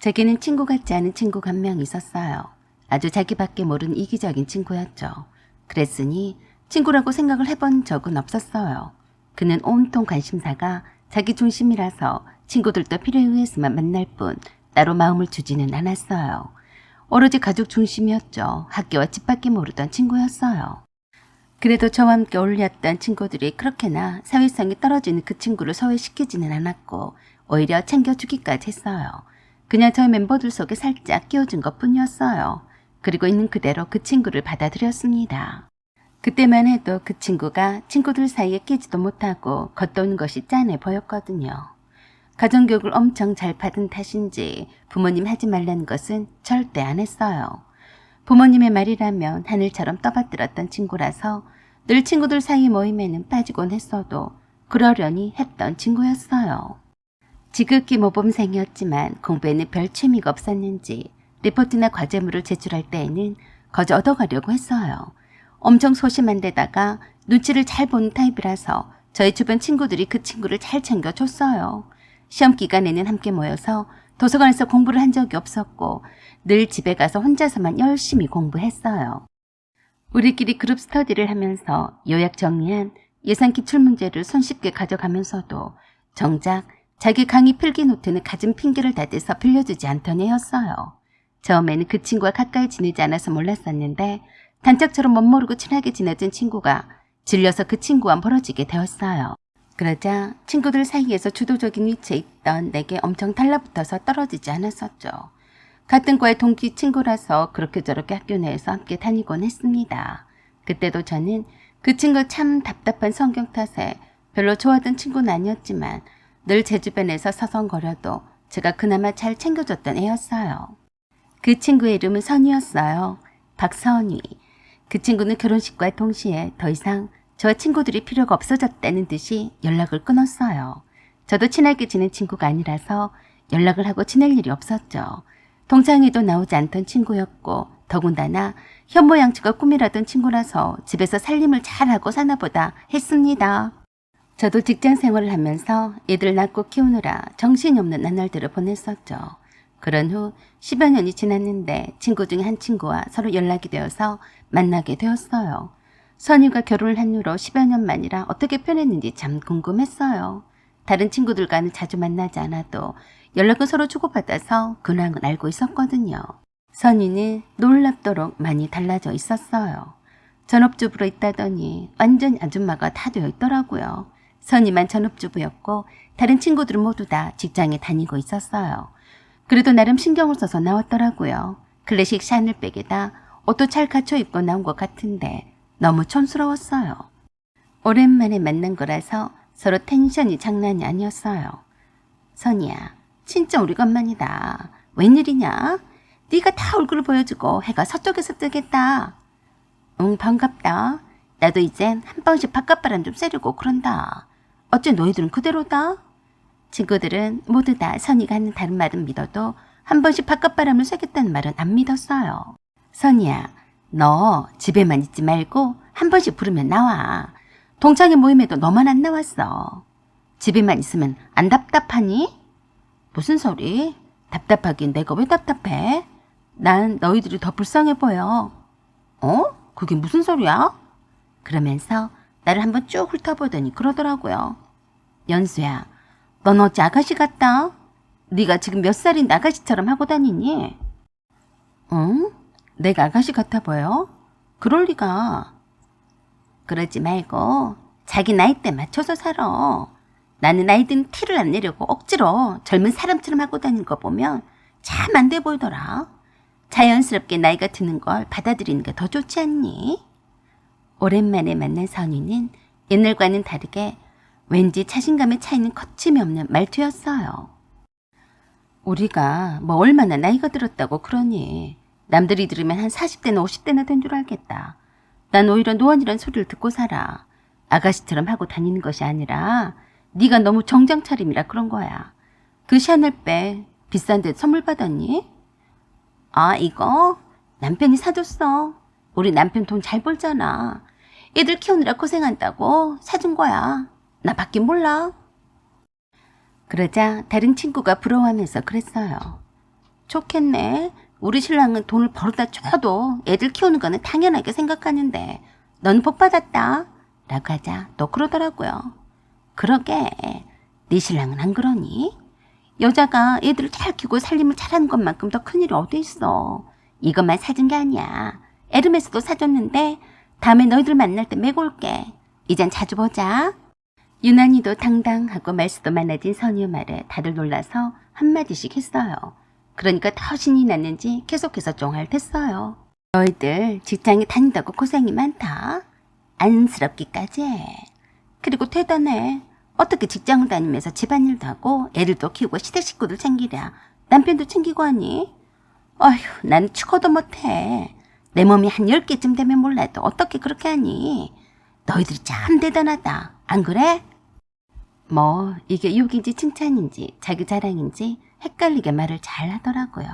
제게는 친구 같지 않은 친구가 한 명 있었어요. 아주 자기밖에 모르는 이기적인 친구였죠. 그랬으니 친구라고 생각을 해본 적은 없었어요. 그는 온통 관심사가 자기 중심이라서 친구들도 필요에 의해서만 만날 뿐 따로 마음을 주지는 않았어요. 오로지 가족 중심이었죠. 학교와 집 밖에 모르던 친구였어요. 그래도 저와 함께 어울렸던 친구들이 그렇게나 사회성이 떨어지는 그 친구를 소외시키지는 않았고 오히려 챙겨주기까지 했어요. 그냥 저희 멤버들 속에 살짝 끼워준 것뿐이었어요. 그리고 있는 그대로 그 친구를 받아들였습니다. 그때만 해도 그 친구가 친구들 사이에 끼지도 못하고 겉도는 것이 짠해 보였거든요. 가정교육을 엄청 잘 받은 탓인지 부모님 하지 말라는 것은 절대 안 했어요. 부모님의 말이라면 하늘처럼 떠받들었던 친구라서 늘 친구들 사이 모임에는 빠지곤 했어도 그러려니 했던 친구였어요. 지극히 모범생이었지만 공부에는 별 취미가 없었는지 리포트나 과제물을 제출할 때에는 거저 얻어가려고 했어요. 엄청 소심한 데다가 눈치를 잘 보는 타입이라서 저희 주변 친구들이 그 친구를 잘 챙겨줬어요. 시험 기간에는 함께 모여서 도서관에서 공부를 한 적이 없었고 늘 집에 가서 혼자서만 열심히 공부했어요. 우리끼리 그룹 스터디를 하면서 요약 정리한 예상 기출문제를 손쉽게 가져가면서도 정작 자기 강의 필기 노트는 갖은 핑계를 대대서 빌려주지 않던 애였어요. 처음에는 그 친구와 가까이 지내지 않아서 몰랐었는데 단짝처럼 멋모르고 친하게 지내던 친구가 질려서 그 친구와 멀어지게 되었어요. 그러자 친구들 사이에서 주도적인 위치에 있던 내게 엄청 달라붙어서 떨어지지 않았었죠. 같은 과의 동기 친구라서 그렇게 저렇게 학교 내에서 함께 다니곤 했습니다. 그때도 저는 그 친구 참 답답한 성격 탓에 별로 좋아하던 친구는 아니었지만 늘 제 주변에서 서성거려도 제가 그나마 잘 챙겨줬던 애였어요. 그 친구의 이름은 선이었어요. 박선이. 그 친구는 결혼식과 동시에 더 이상 저와 친구들이 필요가 없어졌다는 듯이 연락을 끊었어요. 저도 친하게 지낸 친구가 아니라서 연락을 하고 지낼 일이 없었죠. 동창회도 나오지 않던 친구였고 더군다나 현모양처가 꿈이라던 친구라서 집에서 살림을 잘하고 사나보다 했습니다. 저도 직장 생활을 하면서 애들 낳고 키우느라 정신이 없는 나날들을 보냈었죠. 그런 후 10여 년이 지났는데 친구 중에 한 친구와 서로 연락이 되어서 만나게 되었어요. 선유가 결혼을 한 후로 10여 년 만이라 어떻게 변했는지 참 궁금했어요. 다른 친구들과는 자주 만나지 않아도 연락은 서로 주고받아서 근황은 알고 있었거든요. 선유는 놀랍도록 많이 달라져 있었어요. 전업주부로 있다더니 완전 아줌마가 다 되어 있더라고요. 선유만 전업주부였고 다른 친구들은 모두 다 직장에 다니고 있었어요. 그래도 나름 신경을 써서 나왔더라고요. 클래식 샤넬백에다 옷도 잘 갖춰 입고 나온 것 같은데 너무 촌스러웠어요. 오랜만에 만난 거라서 서로 텐션이 장난이 아니었어요. 선이야, 진짜 우리 것만이다. 웬일이냐? 네가 다 얼굴을 보여주고 해가 서쪽에서 뜨겠다. 응, 반갑다. 나도 이젠 한 번씩 바깥바람 좀 쐬려고 그런다. 어째 너희들은 그대로다? 친구들은 모두 다 선이가 하는 다른 말은 믿어도 한 번씩 바깥바람을 쐬겠다는 말은 안 믿었어요. 선이야, 너 집에만 있지 말고 한 번씩 부르면 나와. 동창회 모임에도 너만 안 나왔어. 집에만 있으면 안 답답하니? 무슨 소리? 답답하긴 내가 왜 답답해? 난 너희들이 더 불쌍해 보여. 어? 그게 무슨 소리야? 그러면서 나를 한번 쭉 훑어보더니 그러더라고요. 연수야, 넌 어째 아가씨 같다? 네가 지금 몇 살인데 아가씨처럼 하고 다니니? 응? 내가 아가씨 같아 보여? 그럴 리가. 그러지 말고 자기 나이대 맞춰서 살아. 나는 나이 든 티를 안 내려고 억지로 젊은 사람처럼 하고 다니는 거 보면 참 안 돼 보이더라. 자연스럽게 나이가 드는 걸 받아들이는 게 더 좋지 않니? 오랜만에 만난 선이는 옛날과는 다르게 왠지 자신감에 차이는 거침이 없는 말투였어요. 우리가 뭐 얼마나 나이가 들었다고 그러니. 남들이 들으면 한 40대나 50대나 된 줄 알겠다. 난 오히려 노안이란 소리를 듣고 살아. 아가씨처럼 하고 다니는 것이 아니라 네가 너무 정장 차림이라 그런 거야. 그 샤넬백 비싼 데 선물 받았니? 아, 이거 남편이 사줬어. 우리 남편 돈 잘 벌잖아. 애들 키우느라 고생한다고 사준 거야. 나 밖에 몰라. 그러자 다른 친구가 부러워하면서 그랬어요. 좋겠네. 우리 신랑은 돈을 벌어다 줘도 애들 키우는 거는 당연하게 생각하는데 넌 복 받았다 라고 하자 또 그러더라고요. 그러게 네 신랑은 안 그러니? 여자가 애들을 잘 키우고 살림을 잘하는 것만큼 더 큰일이 어디 있어. 이것만 사준 게 아니야. 에르메스도 사줬는데 다음에 너희들 만날 때 메고 올게. 이젠 자주 보자. 유난히도 당당하고 말수도 많아진 선유의 말에 다들 놀라서 한마디씩 했어요. 그러니까 더 신이 났는지 계속해서 쫑알댔어요. 너희들 직장에 다닌다고 고생이 많다. 안쓰럽기까지 해. 그리고 대단해. 어떻게 직장을 다니면서 집안일도 하고 애들도 키우고 시댁 식구들 챙기랴. 남편도 챙기고 하니? 어휴, 난 죽어도 못해. 내 몸이 한 10개쯤 되면 몰라도 어떻게 그렇게 하니? 너희들이 참 대단하다. 안 그래? 뭐 이게 욕인지 칭찬인지 자기 자랑인지 헷갈리게 말을 잘 하더라고요.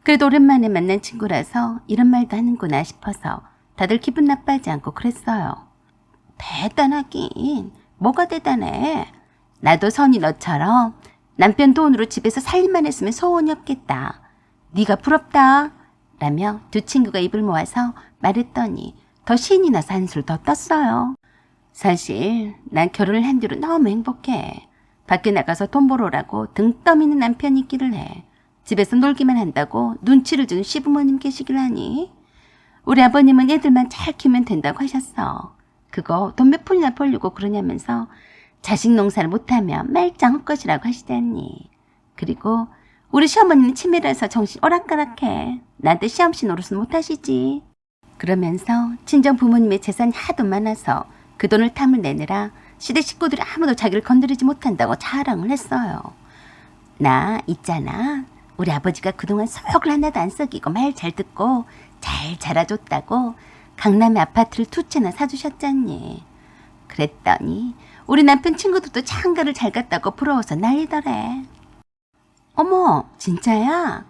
그래도 오랜만에 만난 친구라서 이런 말도 하는구나 싶어서 다들 기분 나빠하지 않고 그랬어요. 대단하긴 뭐가 대단해. 나도 선이 너처럼 남편 돈으로 집에서 살림만 했으면 소원이 없겠다. 네가 부럽다 라며 두 친구가 입을 모아서 말했더니 더 신이 나서 한술 더 떴어요. 사실 난 결혼을 한 뒤로 너무 행복해. 밖에 나가서 돈 벌어라고 등 떠미는 남편이 있기를 해. 집에서 놀기만 한다고 눈치를 주는 시부모님 계시길 하니. 우리 아버님은 애들만 잘 키우면 된다고 하셨어. 그거 돈 몇 푼이나 벌려고 그러냐면서 자식 농사를 못하면 말짱 헛것이라고 하시다니. 그리고 우리 시어머니는 치매라서 정신 오락가락해. 나한테 시험씨 노릇은 못하시지. 그러면서 친정 부모님의 재산이 하도 많아서 그 돈을 탐을 내느라 시댁 식구들이 아무도 자기를 건드리지 못한다고 자랑을 했어요. 나 있잖아. 우리 아버지가 그동안 속을 하나도 안 썩이고 말 잘 듣고 잘 자라줬다고 강남에 아파트를 2채나 사주셨잖니. 그랬더니 우리 남편 친구들도 장가를 잘 갔다고 부러워서 난리더래. 어머, 진짜야?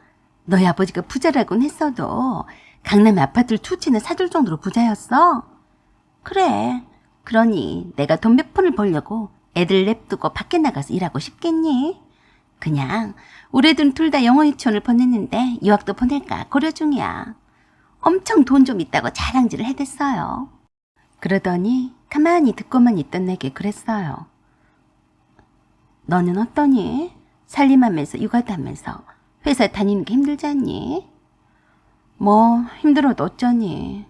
너희 아버지가 부자라고는 했어도 강남에 아파트를 2채나 사줄 정도로 부자였어? 그래. 그러니 내가 돈 몇 푼을 벌려고 애들 냅두고 밖에 나가서 일하고 싶겠니? 그냥 우리 애들은 둘 다 영어 유치원을 보냈는데 유학도 보낼까 고려 중이야. 엄청 돈 좀 있다고 자랑질을 해댔어요. 그러더니 가만히 듣고만 있던 내게 그랬어요. 너는 어떠니? 살림하면서 육아도 하면서 회사 다니는 게 힘들지 않니? 뭐 힘들어도 어쩌니.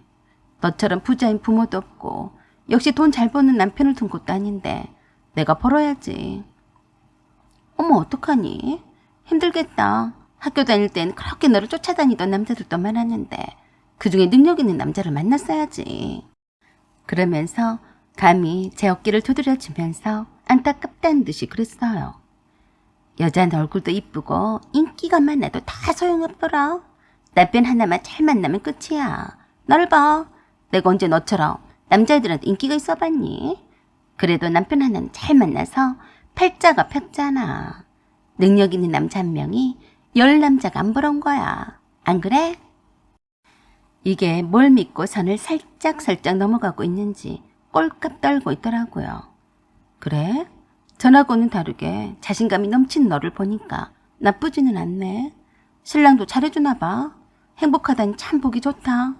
너처럼 부자인 부모도 없고 역시 돈 잘 버는 남편을 둔 것도 아닌데 내가 벌어야지. 어머, 어떡하니? 힘들겠다. 학교 다닐 땐 그렇게 너를 쫓아다니던 남자들도 많았는데 그중에 능력 있는 남자를 만났어야지. 그러면서 감히 제 어깨를 두드려주면서 안타깝다는 듯이 그랬어요. 여자는 얼굴도 이쁘고 인기가 많아도 다 소용없더라. 남편 하나만 잘 만나면 끝이야. 널 봐. 내가 언제 너처럼 남자애들한테 인기가 있어봤니? 그래도 남편 하나는 잘 만나서 팔자가 폈잖아. 능력 있는 남자 한 명이 10남자가 안 부러운 거야. 안 그래? 이게 뭘 믿고 선을 살짝 넘어가고 있는지 꼴값 떨고 있더라고요. 그래? 전하고는 다르게 자신감이 넘치는 너를 보니까 나쁘지는 않네. 신랑도 잘해주나 봐. 행복하다니 참 보기 좋다.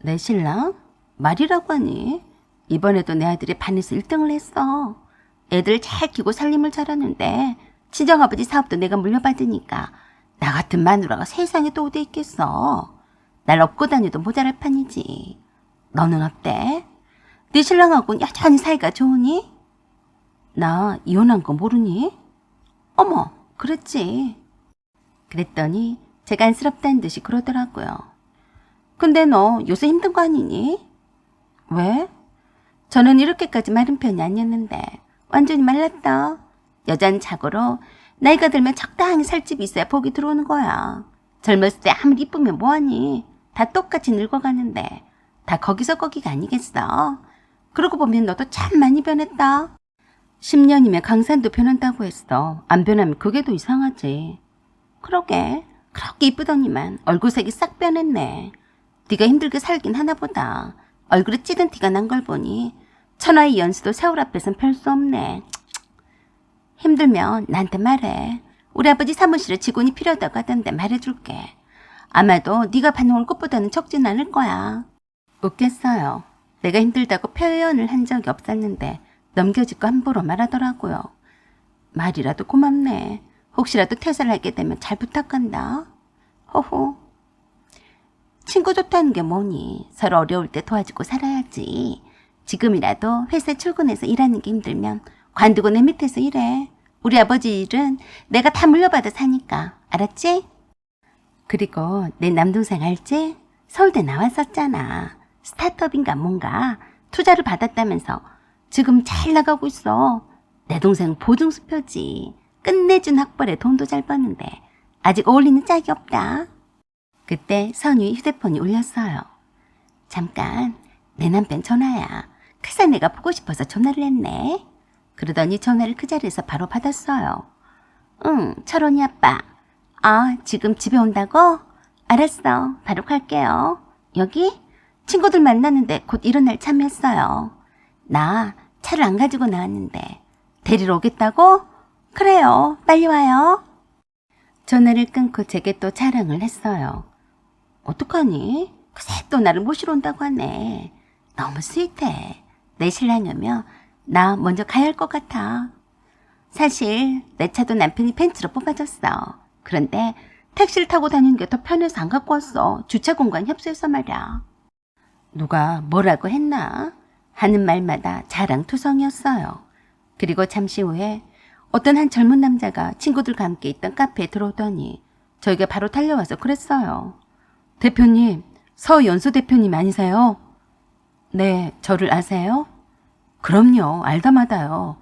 내 신랑? 말이라고 하니? 이번에도 내 아들이 반에서 1등을 했어. 애들 잘 키고 살림을 잘하는데 친정아버지 사업도 내가 물려받으니까 나 같은 마누라가 세상에 또 어디 있겠어. 날 업고 다녀도 모자랄 판이지. 너는 어때? 네 신랑하고는 여전히 사이가 좋으니? 나 이혼한 거 모르니? 어머, 그랬지. 그랬더니 제가 안쓰럽다는 듯이 그러더라고요. 근데 너 요새 힘든 거 아니니? 왜? 저는 이렇게까지 마른 편이 아니었는데 완전히 말랐다. 여자는 자고로 나이가 들면 적당히 살집이 있어야 복이 들어오는 거야. 젊었을 때 아무리 이쁘면 뭐하니? 다 똑같이 늙어가는데 다 거기서 거기가 아니겠어. 그러고 보면 너도 참 많이 변했다. 10년이면 강산도 변한다고 했어. 안 변하면 그게 더 이상하지. 그러게. 그렇게 이쁘더니만 얼굴색이 싹 변했네. 네가 힘들게 살긴 하나보다. 얼굴에 찌든 티가 난 걸 보니 천하의 연수도 세월 앞에선 별 수 없네. 힘들면 나한테 말해. 우리 아버지 사무실에 직원이 필요하다고 하던데 말해줄게. 아마도 네가 받는 월급보다는 적진 않을 거야. 웃겠어요. 내가 힘들다고 표현을 한 적이 없었는데 넘겨짓고 함부로 말하더라고요. 말이라도 고맙네. 혹시라도 퇴사를 하게 되면 잘 부탁한다. 호호. 친구 좋다는 게 뭐니? 서로 어려울 때 도와주고 살아야지. 지금이라도 회사에 출근해서 일하는 게 힘들면 관두고 내 밑에서 일해. 우리 아버지 일은 내가 다 물려받아 사니까. 알았지? 그리고 내 남동생 알지? 서울대 나왔었잖아. 스타트업인가 뭔가 투자를 받았다면서 지금 잘 나가고 있어. 내 동생 보증수표지. 끝내준 학벌에 돈도 잘 버는데 아직 어울리는 짝이 없다. 그때 선유의 휴대폰이 울렸어요. 잠깐, 내 남편 전화야. 그새 내가 보고 싶어서 전화를 했네. 그러더니 전화를 그 자리에서 바로 받았어요. 응, 철원이 아빠. 아, 지금 집에 온다고? 알았어, 바로 갈게요. 여기? 친구들 만나는데 곧 일어날 참이었어요. 나 차를 안 가지고 나왔는데 데리러 오겠다고? 그래요, 빨리 와요. 전화를 끊고 제게 또 자랑을 했어요. 어떡하니? 그새 또 나를 모시러 온다고 하네. 너무 스윗해. 내 신랑이면 나 먼저 가야 할 것 같아. 사실 내 차도 남편이 벤츠로 뽑아줬어. 그런데 택시를 타고 다니는 게 더 편해서 안 갖고 왔어. 주차 공간 협소해서 말이야. 누가 뭐라고 했나? 하는 말마다 자랑투성이었어요. 그리고 잠시 후에 어떤 한 젊은 남자가 친구들과 함께 있던 카페에 들어오더니 저희가 바로 달려와서 그랬어요. 대표님, 서연수 대표님 아니세요? 네, 저를 아세요? 그럼요, 알다마다요.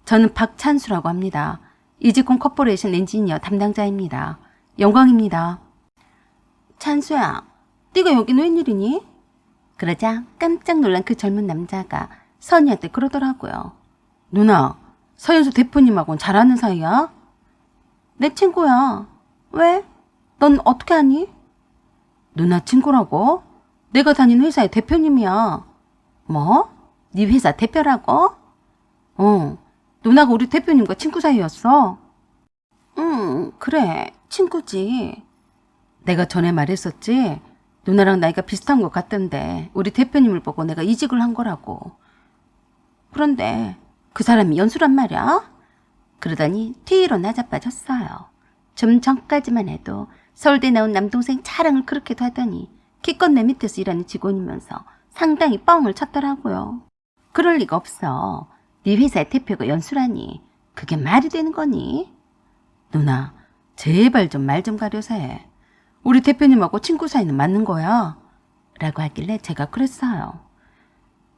저는 박찬수라고 합니다. 이지콘 코퍼레이션 엔지니어 담당자입니다. 영광입니다. 찬수야, 네가 여긴 웬일이니? 그러자 깜짝 놀란 그 젊은 남자가 선이한테 그러더라고요. 누나, 서연수 대표님하고는 잘 아는 사이야? 내 친구야. 왜? 넌 어떻게 아니? 누나 친구라고? 내가 다니는 회사의 대표님이야. 뭐? 네 회사 대표라고? 누나가 우리 대표님과 친구 사이였어. 그래, 친구지. 내가 전에 말했었지? 누나랑 나이가 비슷한 것 같던데 우리 대표님을 보고 내가 이직을 한 거라고. 그런데 그 사람이 연수란 말이야? 그러더니 뒤로 나자빠졌어요. 좀 전까지만 해도 서울대 나온 남동생 자랑을 그렇게도 하더니 기껏 내 밑에서 일하는 직원이면서 상당히 뻥을 쳤더라고요. 그럴 리가 없어. 네 회사의 대표가 연수라니 그게 말이 되는 거니? 누나, 제발 좀 말 좀 가려서 해. 우리 대표님하고 친구 사이는 맞는 거야? 라고 하길래 제가 그랬어요.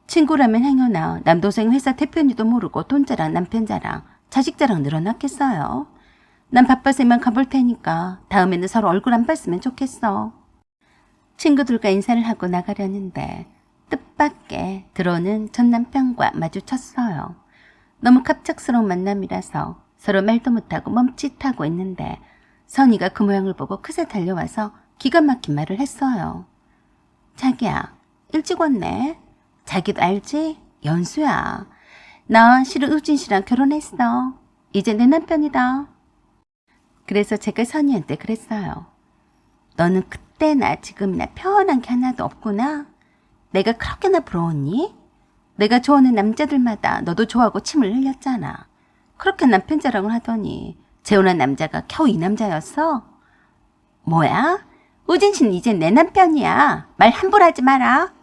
친구라면 행여나 남동생 회사 대표님도 모르고 돈 자랑, 남편 자랑, 자식 자랑 늘어났겠어요. 난 바빠서 이만 가볼 테니까 다음에는 서로 얼굴 안 봤으면 좋겠어. 친구들과 인사를 하고 나가려는데 뜻밖의 들어오는 전 남편과 마주쳤어요. 너무 갑작스러운 만남이라서 서로 말도 못하고 멈칫하고 있는데 선이가 그 모양을 보고 그새 달려와서 기가 막힌 말을 했어요. 자기야, 일찍 왔네. 자기도 알지? 연수야. 나 실은 우진 씨랑 결혼했어. 이제 내 남편이다. 그래서 제가 선이한테 그랬어요. 너는 그때나 지금이나 편한 게 하나도 없구나. 내가 그렇게나 부러웠니? 내가 좋아하는 남자들마다 너도 좋아하고 침을 흘렸잖아. 그렇게 남편 자랑을 하더니 재혼한 남자가 겨우 이 남자였어? 뭐야? 우진 씨는 이제 내 남편이야. 말 함부로 하지 마라.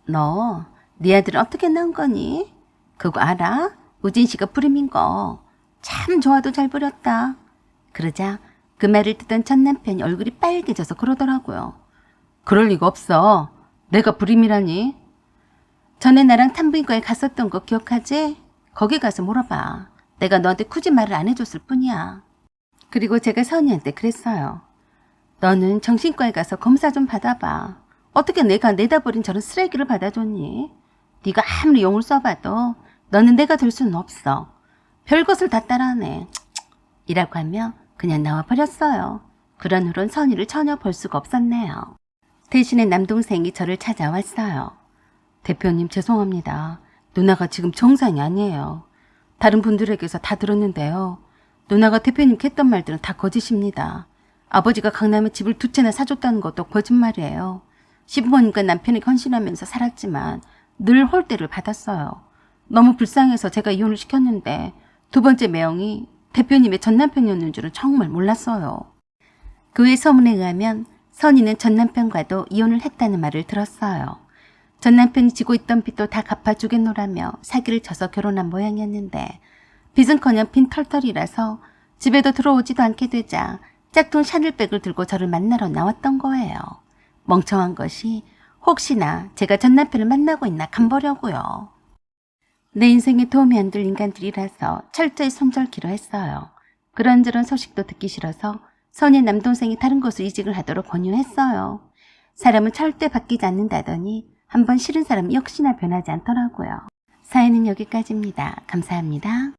너, 네 아들은 어떻게 낳은 거니? 그거 알아? 우진 씨가 불임인 거. 참 좋아도 잘 부렸다. 그러자 그 말을 듣던 전 남편이 얼굴이 빨개져서 그러더라고요. 그럴 리가 없어. 내가 불임이라니. 전에 나랑 산부인과에 갔었던 거 기억하지? 거기 가서 물어봐. 내가 너한테 굳이 말을 안 해줬을 뿐이야. 그리고 제가 선이한테 그랬어요. 너는 정신과에 가서 검사 좀 받아봐. 어떻게 내가 내다버린 저런 쓰레기를 받아줬니? 네가 아무리 용을 써봐도 너는 내가 될 수는 없어. 별것을 다 따라하네. 이라고 하며 그냥 나와버렸어요. 그런 후론 선이를 전혀 볼 수가 없었네요. 대신에 남동생이 저를 찾아왔어요. 대표님 죄송합니다. 누나가 지금 정상이 아니에요. 다른 분들에게서 다 들었는데요. 누나가 대표님께 했던 말들은 다 거짓입니다. 아버지가 강남에 집을 2채나 사줬다는 것도 거짓말이에요. 시부모님과 남편이 헌신하면서 살았지만 늘 홀대를 받았어요. 너무 불쌍해서 제가 이혼을 시켰는데 2번째 매형이 대표님의 전남편이었는 줄은 정말 몰랐어요. 그의 소문에 의하면 선이는 전남편과도 이혼을 했다는 말을 들었어요. 전남편이 지고 있던 빚도 다 갚아주겠노라며 사기를 쳐서 결혼한 모양이었는데 빚은커녕 빈 털털이라서 집에도 들어오지도 않게 되자 짝퉁 샤넬백을 들고 저를 만나러 나왔던 거예요. 멍청한 것이 혹시나 제가 전남편을 만나고 있나 간보려고요. 내 인생에 도움이 안 될 인간들이라서 철저히 손절키로 했어요. 그런저런 소식도 듣기 싫어서 선의 남동생이 다른 곳으로 이직을 하도록 권유했어요. 사람은 절대 바뀌지 않는다더니 한번 싫은 사람 역시나 변하지 않더라고요. 사연은 여기까지입니다. 감사합니다.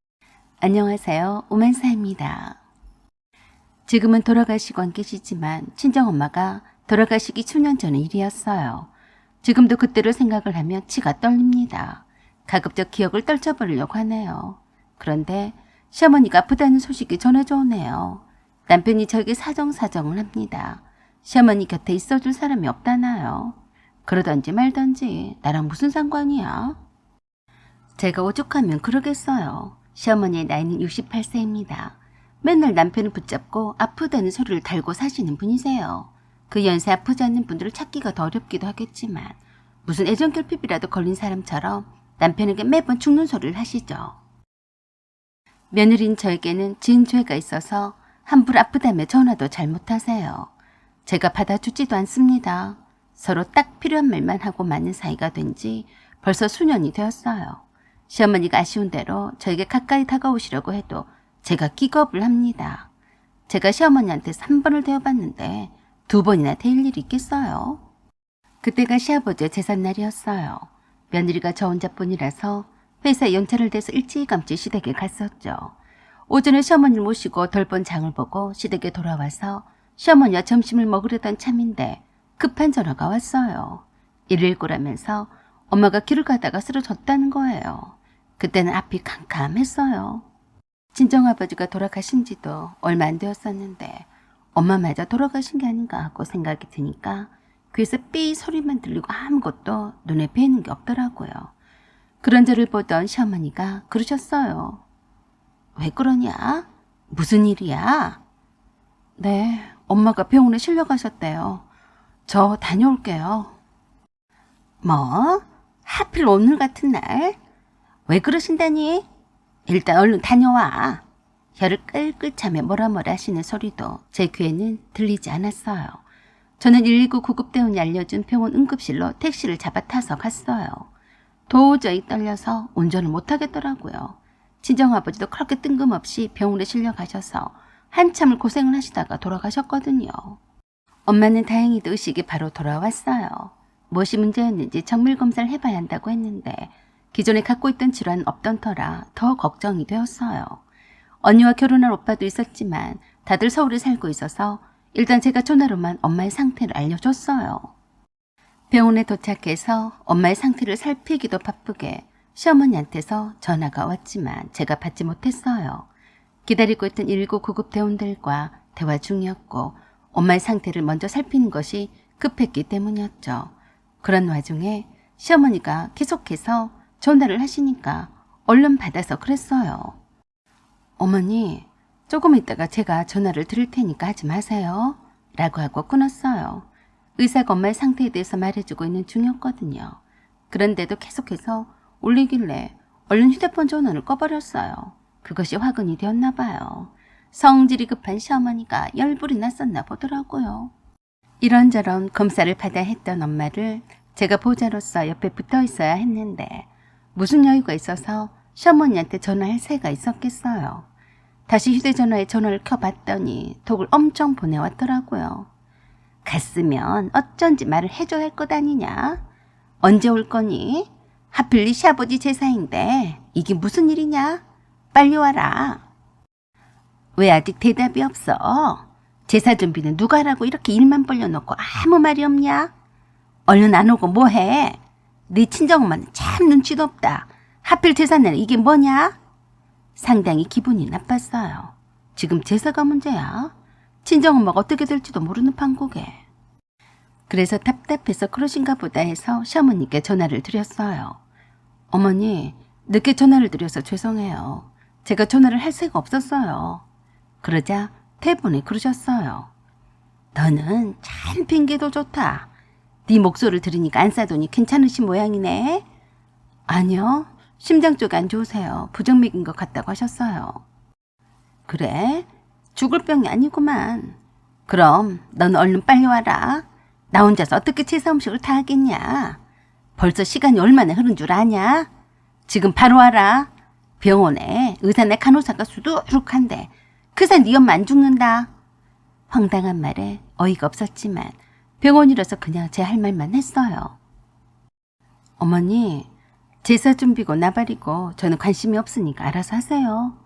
안녕하세요. 오만사입니다. 지금은 돌아가시고 안 계시지만 친정엄마가 돌아가시기 수년 전의 일이었어요. 지금도 그때를 생각을 하면 치가 떨립니다. 가급적 기억을 떨쳐버리려고 하네요. 그런데 시어머니가 아프다는 소식이 전해져 오네요. 남편이 저에게 사정사정을 합니다. 시어머니 곁에 있어줄 사람이 없다나요? 그러던지 말던지 나랑 무슨 상관이야? 제가 오죽하면 그러겠어요. 시어머니의 나이는 68세입니다. 맨날 남편을 붙잡고 아프다는 소리를 달고 사시는 분이세요. 그 연세 아프지 않는 분들을 찾기가 더 어렵기도 하겠지만 무슨 애정결핍이라도 걸린 사람처럼 남편에게 매번 죽는 소리를 하시죠. 며느리인 저에게는 지은 죄가 있어서 함부로 아프다며 전화도 잘 못하세요. 제가 받아주지도 않습니다. 서로 딱 필요한 말만 하고 마는 사이가 된 지 벌써 수년이 되었어요. 시어머니가 아쉬운 대로 저에게 가까이 다가오시려고 해도 제가 기겁을 합니다. 제가 시어머니한테 3번을 대어봤는데 2번이나 대일 일이 있겠어요? 그때가 시아버지의 제삿날이었어요. 며느리가 저 혼자뿐이라서 회사에 연차를 대서 일찌감치 시댁에 갔었죠. 오전에 시어머니를 모시고 덜본 장을 보고 시댁에 돌아와서 시어머니와 점심을 먹으려던 참인데 급한 전화가 왔어요. 119라면서 엄마가 길을 가다가 쓰러졌다는 거예요. 그때는 앞이 캄캄했어요. 친정아버지가 돌아가신 지도 얼마 안 되었었는데 엄마마저 돌아가신 게 아닌가 하고 생각이 드니까 귀에서 삐 소리만 들리고 아무것도 눈에 뵈는 게 없더라고요. 그런 저를 보던 시어머니가 그러셨어요. 왜 그러냐? 무슨 일이야? 네, 엄마가 병원에 실려가셨대요. 저 다녀올게요. 뭐? 하필 오늘 같은 날? 왜 그러신다니? 일단 얼른 다녀와. 혀를 끌끌 차며 뭐라 하시는 소리도 제 귀에는 들리지 않았어요. 저는 119 구급대원이 알려준 병원 응급실로 택시를 잡아 타서 갔어요. 도저히 떨려서 운전을 못하겠더라고요. 친정아버지도 그렇게 뜬금없이 병원에 실려가셔서 한참을 고생을 하시다가 돌아가셨거든요. 엄마는 다행히도 의식이 바로 돌아왔어요. 무엇이 문제였는지 정밀검사를 해봐야 한다고 했는데 기존에 갖고 있던 질환은 없던 터라 더 걱정이 되었어요. 언니와 결혼할 오빠도 있었지만 다들 서울에 살고 있어서 일단 제가 전화로만 엄마의 상태를 알려줬어요. 병원에 도착해서 엄마의 상태를 살피기도 바쁘게 시어머니한테서 전화가 왔지만 제가 받지 못했어요. 기다리고 있던 119 구급대원들과 대화 중이었고 엄마의 상태를 먼저 살피는 것이 급했기 때문이었죠. 그런 와중에 시어머니가 계속해서 전화를 하시니까 얼른 받아서 그랬어요. 어머니, 조금 있다가 제가 전화를 드릴 테니까 하지 마세요. 라고 하고 끊었어요. 의사가 엄마의 상태에 대해서 말해주고 있는 중이었거든요. 그런데도 계속해서 울리길래 얼른 휴대폰 전원을 꺼버렸어요. 그것이 화근이 되었나 봐요. 성질이 급한 시어머니가 열불이 났었나 보더라고요. 이런저런 검사를 받아 했던 엄마를 제가 보호자로서 옆에 붙어 있어야 했는데 무슨 여유가 있어서 시어머니한테 전화할 새가 있었겠어요. 다시 휴대전화에 전화를 켜봤더니 톡을 엄청 보내왔더라고요. 갔으면 어쩐지 말을 해줘야 할 것 아니냐? 언제 올 거니? 하필 네 시아버지 제사인데 이게 무슨 일이냐? 빨리 와라. 왜 아직 대답이 없어? 제사 준비는 누가 하라고 이렇게 일만 벌려놓고 아무 말이 없냐? 얼른 안 오고 뭐해? 네 친정엄마는 참 눈치도 없다. 하필 제사날 이게 뭐냐? 상당히 기분이 나빴어요. 지금 제사가 문제야. 친정엄마가 어떻게 될지도 모르는 판국에. 그래서 답답해서 그러신가 보다 해서 시어머니께 전화를 드렸어요. 어머니, 늦게 전화를 드려서 죄송해요. 제가 전화를 할 새가 없었어요. 그러자 대본에 그러셨어요. 너는 참 핑계도 좋다. 네 목소리를 들으니까 안 싸더니 괜찮으신 모양이네. 아니요. 심장 쪽이 안 좋으세요. 부정맥인 것 같다고 하셨어요. 그래? 죽을 병이 아니구만. 그럼 넌 얼른 빨리 와라. 나 혼자서 어떻게 제사 음식을 다 하겠냐. 벌써 시간이 얼마나 흐른 줄 아냐? 지금 바로 와라. 병원에 의사나 간호사가 수두룩한데 그새 네 엄마 안 죽는다. 황당한 말에 어이가 없었지만 병원이라서 그냥 제 할 말만 했어요. 어머니, 제사 준비고 나발이고 저는 관심이 없으니까 알아서 하세요.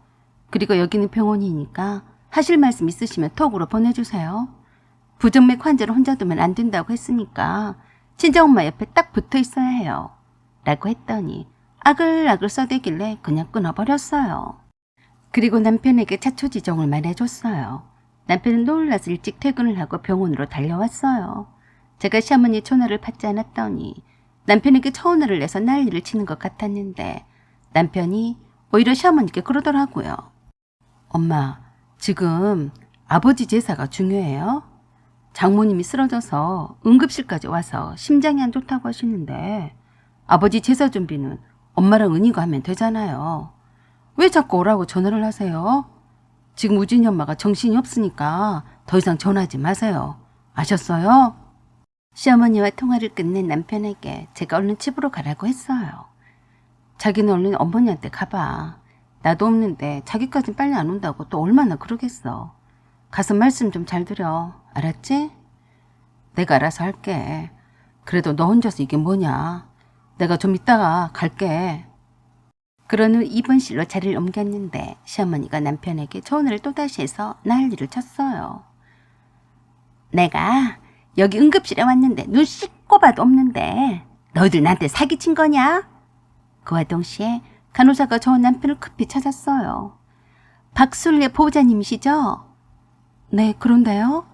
그리고 여기는 병원이니까 하실 말씀 있으시면 톡으로 보내주세요. 부정맥 환자를 혼자 두면 안 된다고 했으니까 친정엄마 옆에 딱 붙어 있어야 해요. 라고 했더니 아글아글 써대길래 그냥 끊어버렸어요. 그리고 남편에게 자초지종을 말해줬어요. 남편은 놀라서 일찍 퇴근을 하고 병원으로 달려왔어요. 제가 시어머니 전화를 받지 않았더니 남편에게 전화를 내서 난리를 치는 것 같았는데 남편이 오히려 시어머니께 그러더라고요. 엄마, 지금 아버지 제사가 중요해요? 장모님이 쓰러져서 응급실까지 와서 심장이 안 좋다고 하시는데 아버지 제사 준비는 엄마랑 은희가 하면 되잖아요. 왜 자꾸 오라고 전화를 하세요? 지금 우진이 엄마가 정신이 없으니까 더 이상 전화하지 마세요. 아셨어요? 시어머니와 통화를 끝낸 남편에게 제가 얼른 집으로 가라고 했어요. 자기는 얼른 어머니한테 가봐. 나도 없는데 자기까진 빨리 안 온다고 또 얼마나 그러겠어. 가서 말씀 좀 잘 드려. 알았지? 내가 알아서 할게. 그래도 너 혼자서 이게 뭐냐. 내가 좀 이따가 갈게. 그런 후 입원실로 자리를 옮겼는데 시어머니가 남편에게 전화를 또다시 해서 난리를 쳤어요. 내가 여기 응급실에 왔는데 눈 씻고 봐도 없는데 너희들 나한테 사기친 거냐? 그와 동시에 간호사가 저 남편을 급히 찾았어요. 박술래 보호자님이시죠? 네, 그런데요?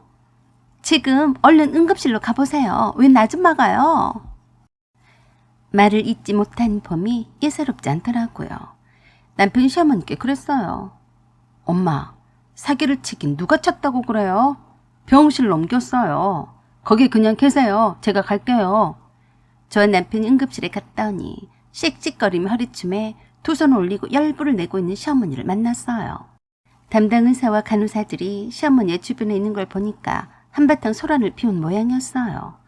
지금 얼른 응급실로 가보세요. 왜 나 좀 막아요? 말을 잇지 못한 봄이 예사롭지 않더라고요. 남편이 시어머니께 그랬어요. 엄마, 사기를 치긴 누가 쳤다고 그래요? 병실로 옮겼어요. 거기 그냥 계세요. 제가 갈게요. 저와 남편이 응급실에 갔더니 씩씩거리며 허리춤에 두 손을 올리고 열불을 내고 있는 시어머니를 만났어요. 담당 의사와 간호사들이 시어머니의 주변에 있는 걸 보니까 한바탕 소란을 피운 모양이었어요.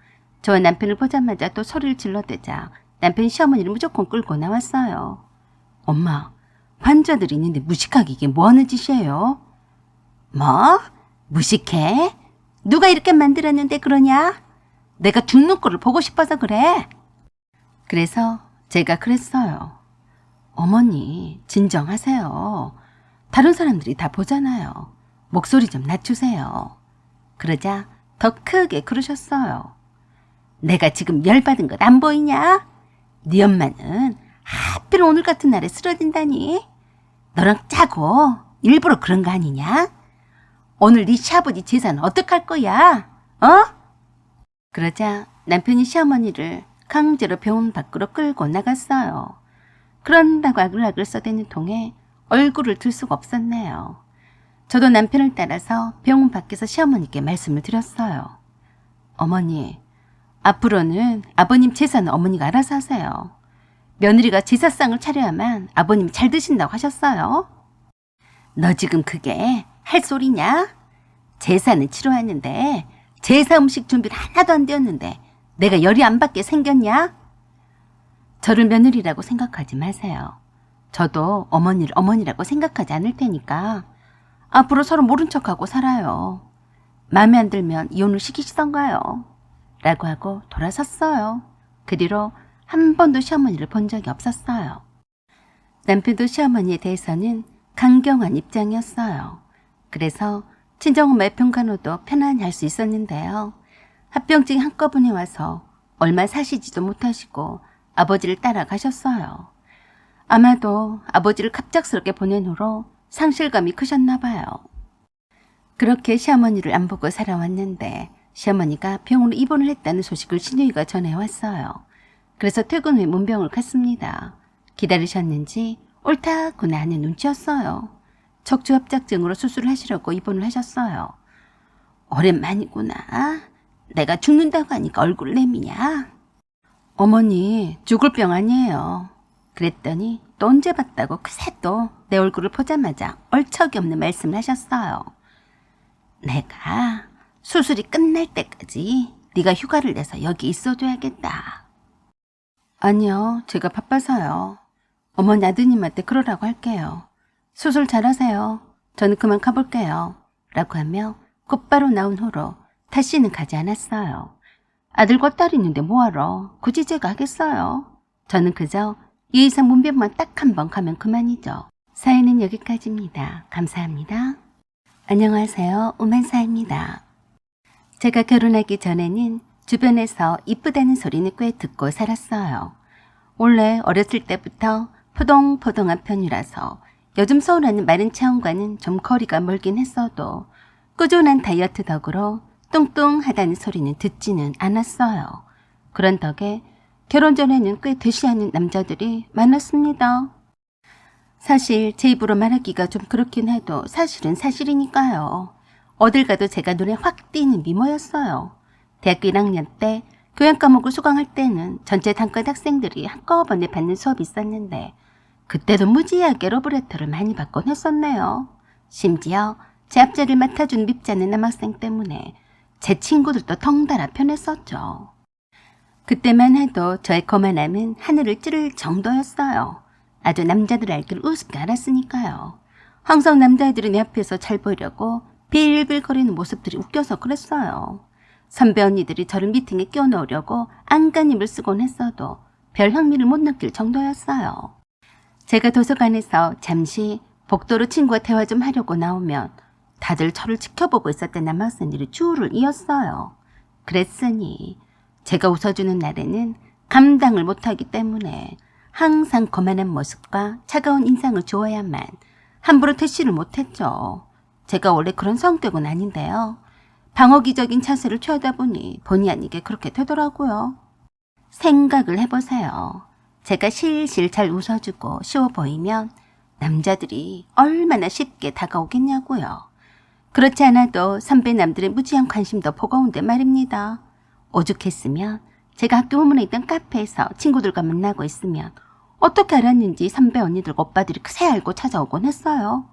저와 남편을 보자마자 또 소리를 질러대자 남편이 시어머니를 무조건 끌고 나왔어요. 엄마, 환자들이 있는데 무식하게 이게 뭐하는 짓이에요? 뭐? 무식해? 누가 이렇게 만들었는데 그러냐? 내가 죽는 꼴을 보고 싶어서 그래. 그래서 제가 그랬어요. 어머니, 진정하세요. 다른 사람들이 다 보잖아요. 목소리 좀 낮추세요. 그러자 더 크게 그러셨어요. 내가 지금 열받은 것 안 보이냐? 네 엄마는 하필 오늘 같은 날에 쓰러진다니. 너랑 짜고 일부러 그런 거 아니냐? 오늘 네 시아버지 재산은 어떡할 거야? 어? 그러자 남편이 시어머니를 강제로 병원 밖으로 끌고 나갔어요. 그런다고 아글아글 써대는 통에 얼굴을 들 수가 없었네요. 저도 남편을 따라서 병원 밖에서 시어머니께 말씀을 드렸어요. 어머니, 앞으로는 아버님 재산은 어머니가 알아서 하세요. 며느리가 제사상을 차려야만 아버님이 잘 드신다고 하셨어요. 너 지금 그게 할 소리냐? 제사는 치러왔는데 제사 음식 준비를 하나도 안 되었는데 내가 열이 안 받게 생겼냐? 저를 며느리라고 생각하지 마세요. 저도 어머니를 어머니라고 생각하지 않을 테니까 앞으로 서로 모른 척하고 살아요. 마음에 안 들면 이혼을 시키시던가요? 라고 하고 돌아섰어요. 그 뒤로 한 번도 시어머니를 본 적이 없었어요. 남편도 시어머니에 대해서는 강경한 입장이었어요. 그래서 친정엄마의 병간호도 편안히 할 수 있었는데요. 합병증이 한꺼번에 와서 얼마 사시지도 못하시고 아버지를 따라가셨어요. 아마도 아버지를 갑작스럽게 보낸 후로 상실감이 크셨나 봐요. 그렇게 시어머니를 안 보고 살아왔는데 시어머니가 병원으로 입원을 했다는 소식을 시누이가 전해왔어요. 그래서 퇴근 후에 문병을 갔습니다. 기다리셨는지 옳다구나 하는 눈치였어요. 척추합작증으로 수술을 하시려고 입원을 하셨어요. 오랜만이구나. 내가 죽는다고 하니까 얼굴 내미냐? 어머니, 죽을 병 아니에요. 그랬더니 또 언제 봤다고 그새 또 내 얼굴을 보자마자 얼척이 없는 말씀을 하셨어요. 내가 수술이 끝날 때까지 네가 휴가를 내서 여기 있어줘야겠다. 아니요, 제가 바빠서요. 어머니 아드님한테 그러라고 할게요. 수술 잘하세요. 저는 그만 가볼게요. 라고 하며 곧바로 나온 후로 다시는 가지 않았어요. 아들과 딸이 있는데 뭐하러 굳이 제가 하겠어요. 저는 그저 예의상 문병만 딱 한 번 가면 그만이죠. 사연은 여기까지입니다. 감사합니다. 안녕하세요. 우만사입니다. 제가 결혼하기 전에는 주변에서 이쁘다는 소리는 꽤 듣고 살았어요. 원래 어렸을 때부터 포동포동한 편이라서 요즘 서울하는 마른 체형과는 좀 거리가 멀긴 했어도 꾸준한 다이어트 덕으로 뚱뚱하다는 소리는 듣지는 않았어요. 그런 덕에 결혼 전에는 꽤 대시하는 남자들이 많았습니다. 사실 제 입으로 말하기가 좀 그렇긴 해도 사실은 사실이니까요. 어딜 가도 제가 눈에 확 띄는 미모였어요. 대학교 1학년 때 교양 과목을 수강할 때는 전체 단과 학생들이 한꺼번에 받는 수업이 있었는데 그때도 무지하게 러브레터를 많이 받곤 했었네요. 심지어 제 앞자리를 맡아준 밉잖은 남학생 때문에 제 친구들도 덩달아 편했었죠. 그때만 해도 저의 거만함은 하늘을 찌를 정도였어요. 아주 남자들 알기를 우습게 알았으니까요. 항상 남자애들이 내 앞에서 잘 보이려고 빌빌거리는 모습들이 웃겨서 그랬어요. 선배 언니들이 저를 미팅에 끼워넣으려고 안간힘을 쓰곤 했어도 별 흥미를 못 느낄 정도였어요. 제가 도서관에서 잠시 복도로 친구와 대화 좀 하려고 나오면 다들 저를 지켜보고 있었던 남학생들이 줄을 이었어요. 그랬으니 제가 웃어주는 날에는 감당을 못하기 때문에 항상 거만한 모습과 차가운 인상을 주어야만 함부로 퇴시를 못했죠. 제가 원래 그런 성격은 아닌데요. 방어기적인 자세를 취하다 보니 본의 아니게 그렇게 되더라고요. 생각을 해보세요. 제가 실실 잘 웃어주고 쉬워 보이면 남자들이 얼마나 쉽게 다가오겠냐고요. 그렇지 않아도 선배 남들의 무지한 관심도 버거운데 말입니다. 오죽했으면 제가 학교 후문에 있던 카페에서 친구들과 만나고 있으면 어떻게 알았는지 선배 언니들 오빠들이 그새 알고 찾아오곤 했어요.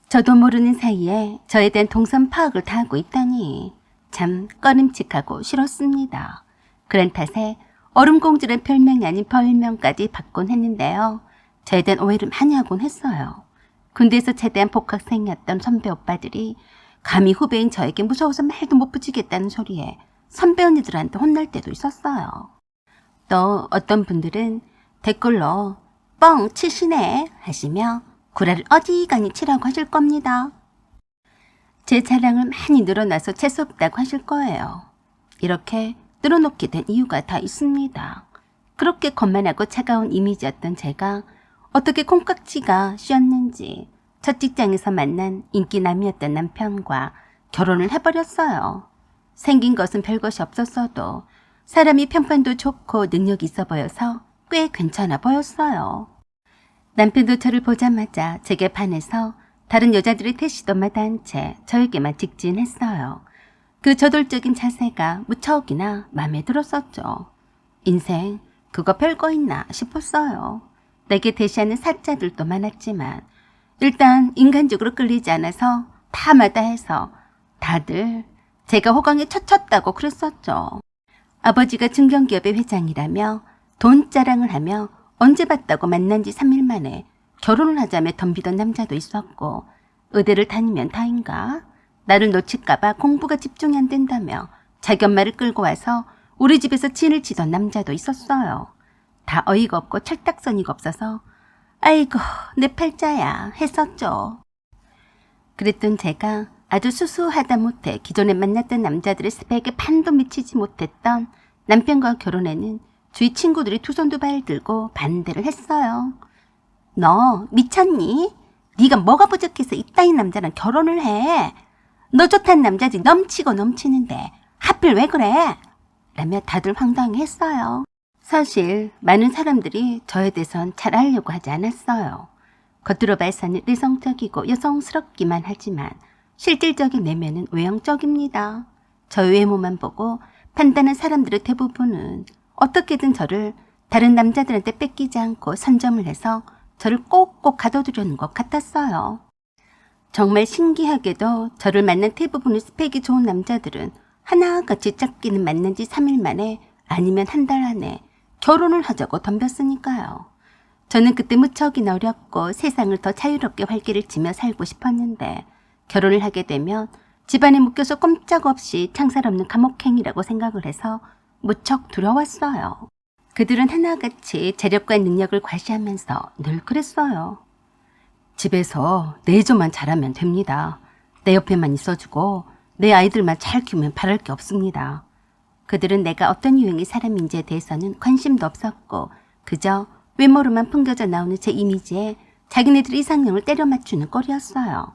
저도 모르는 사이에 저에 대한 동선 파악을 다 하고 있다니 참 꺼림칙하고 싫었습니다. 그런 탓에 얼음공주란 별명이 아닌 별명까지 받곤 했는데요. 저에 대한 오해를 많이 하곤 했어요. 군대에서 최대한 복학생이었던 선배 오빠들이 감히 후배인 저에게 무서워서 말도 못 붙이겠다는 소리에 선배 언니들한테 혼날 때도 있었어요. 또 어떤 분들은 댓글로 뻥 치시네 하시며 구라를 어지간히 치라고 하실 겁니다. 제 자랑을 많이 늘어나서 재수없다고 하실 거예요. 이렇게 늘어놓게 된 이유가 다 있습니다. 그렇게 거만하고 차가운 이미지였던 제가 어떻게 콩깍지가 씌었는지 첫 직장에서 만난 인기남이었던 남편과 결혼을 해버렸어요. 생긴 것은 별것이 없었어도 사람이 평판도 좋고 능력이 있어 보여서 꽤 괜찮아 보였어요. 남편도 저를 보자마자 제게 반해서 다른 여자들의 태시도 마다한 채 저에게만 직진했어요. 그 저돌적인 자세가 무척이나 마음에 들었었죠. 인생 그거 별거 있나 싶었어요. 내게 대시하는 사자들도 많았지만 일단 인간적으로 끌리지 않아서 다 마다해서 다들 제가 호강에 처쳤다고 그랬었죠. 아버지가 중견기업의 회장이라며 돈 자랑을 하며 언제 봤다고 만난 지 3일 만에 결혼을 하자며 덤비던 남자도 있었고 의대를 다니면 다인가? 나를 놓칠까봐 공부가 집중이 안 된다며 자기 엄마를 끌고 와서 우리 집에서 진을 치던 남자도 있었어요. 다 어이가 없고 철딱서니가 없어서 아이고 내 팔자야 했었죠. 그랬던 제가 아주 수수하다 못해 기존에 만났던 남자들의 스펙에 반도 미치지 못했던 남편과 결혼에는 주위 친구들이 두 손 두 발 들고 반대를 했어요. 너 미쳤니? 네가 뭐가 부족해서 이따위 남자랑 결혼을 해? 너 좋다는 남자지 넘치고 넘치는데 하필 왜 그래? 라며 다들 황당해했어요. 사실 많은 사람들이 저에 대해선 잘 알려고 하지 않았어요. 겉으로 봐서는 내성적이고 여성스럽기만 하지만 실질적인 내면은 외형적입니다. 저의 외모만 보고 판단한 사람들의 대부분은 어떻게든 저를 다른 남자들한테 뺏기지 않고 선점을 해서 저를 꼭꼭 가둬두려는 것 같았어요. 정말 신기하게도 저를 만난 대부분의 스펙이 좋은 남자들은 하나같이 짝기는 만난 지 3일 만에 아니면 한 달 안에 결혼을 하자고 덤볐으니까요. 저는 그때 무척이나 어렸고 세상을 더 자유롭게 활기를 치며 살고 싶었는데 결혼을 하게 되면 집안에 묶여서 꼼짝없이 창살 없는 감옥행이라고 생각을 해서 무척 두려웠어요. 그들은 하나같이 재력과 능력을 과시하면서 늘 그랬어요. 집에서 내 조만 잘하면 됩니다. 내 옆에만 있어주고 내 아이들만 잘 키우면 바랄 게 없습니다. 그들은 내가 어떤 유형의 사람인지에 대해서는 관심도 없었고 그저 외모로만 풍겨져 나오는 제 이미지에 자기네들의 이상형을 때려 맞추는 꼴이었어요.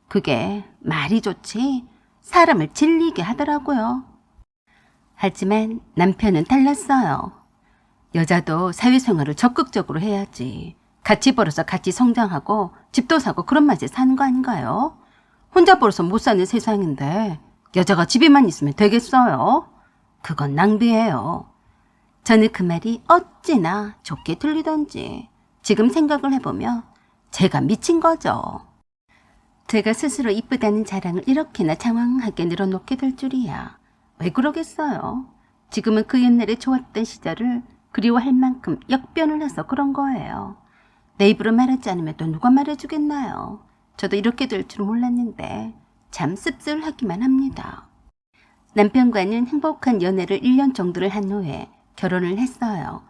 그게 말이 좋지 사람을 질리게 하더라고요. 하지만 남편은 달랐어요. 여자도 사회생활을 적극적으로 해야지. 같이 벌어서 같이 성장하고 집도 사고 그런 맛에 사는 거 아닌가요? 혼자 벌어서 못 사는 세상인데 여자가 집에만 있으면 되겠어요? 그건 낭비예요. 저는 그 말이 어찌나 좋게 들리던지 지금 생각을 해보면 제가 미친 거죠. 제가 스스로 이쁘다는 자랑을 이렇게나 장황하게 늘어놓게 될 줄이야. 왜 그러겠어요? 지금은 그 옛날에 좋았던 시절을 그리워할 만큼 역변을 해서 그런 거예요. 내 입으로 말하지 않으면 또 누가 말해주겠나요? 저도 이렇게 될 줄 몰랐는데 참 씁쓸하기만 합니다. 남편과는 행복한 연애를 1년 정도를 한 후에 결혼을 했어요.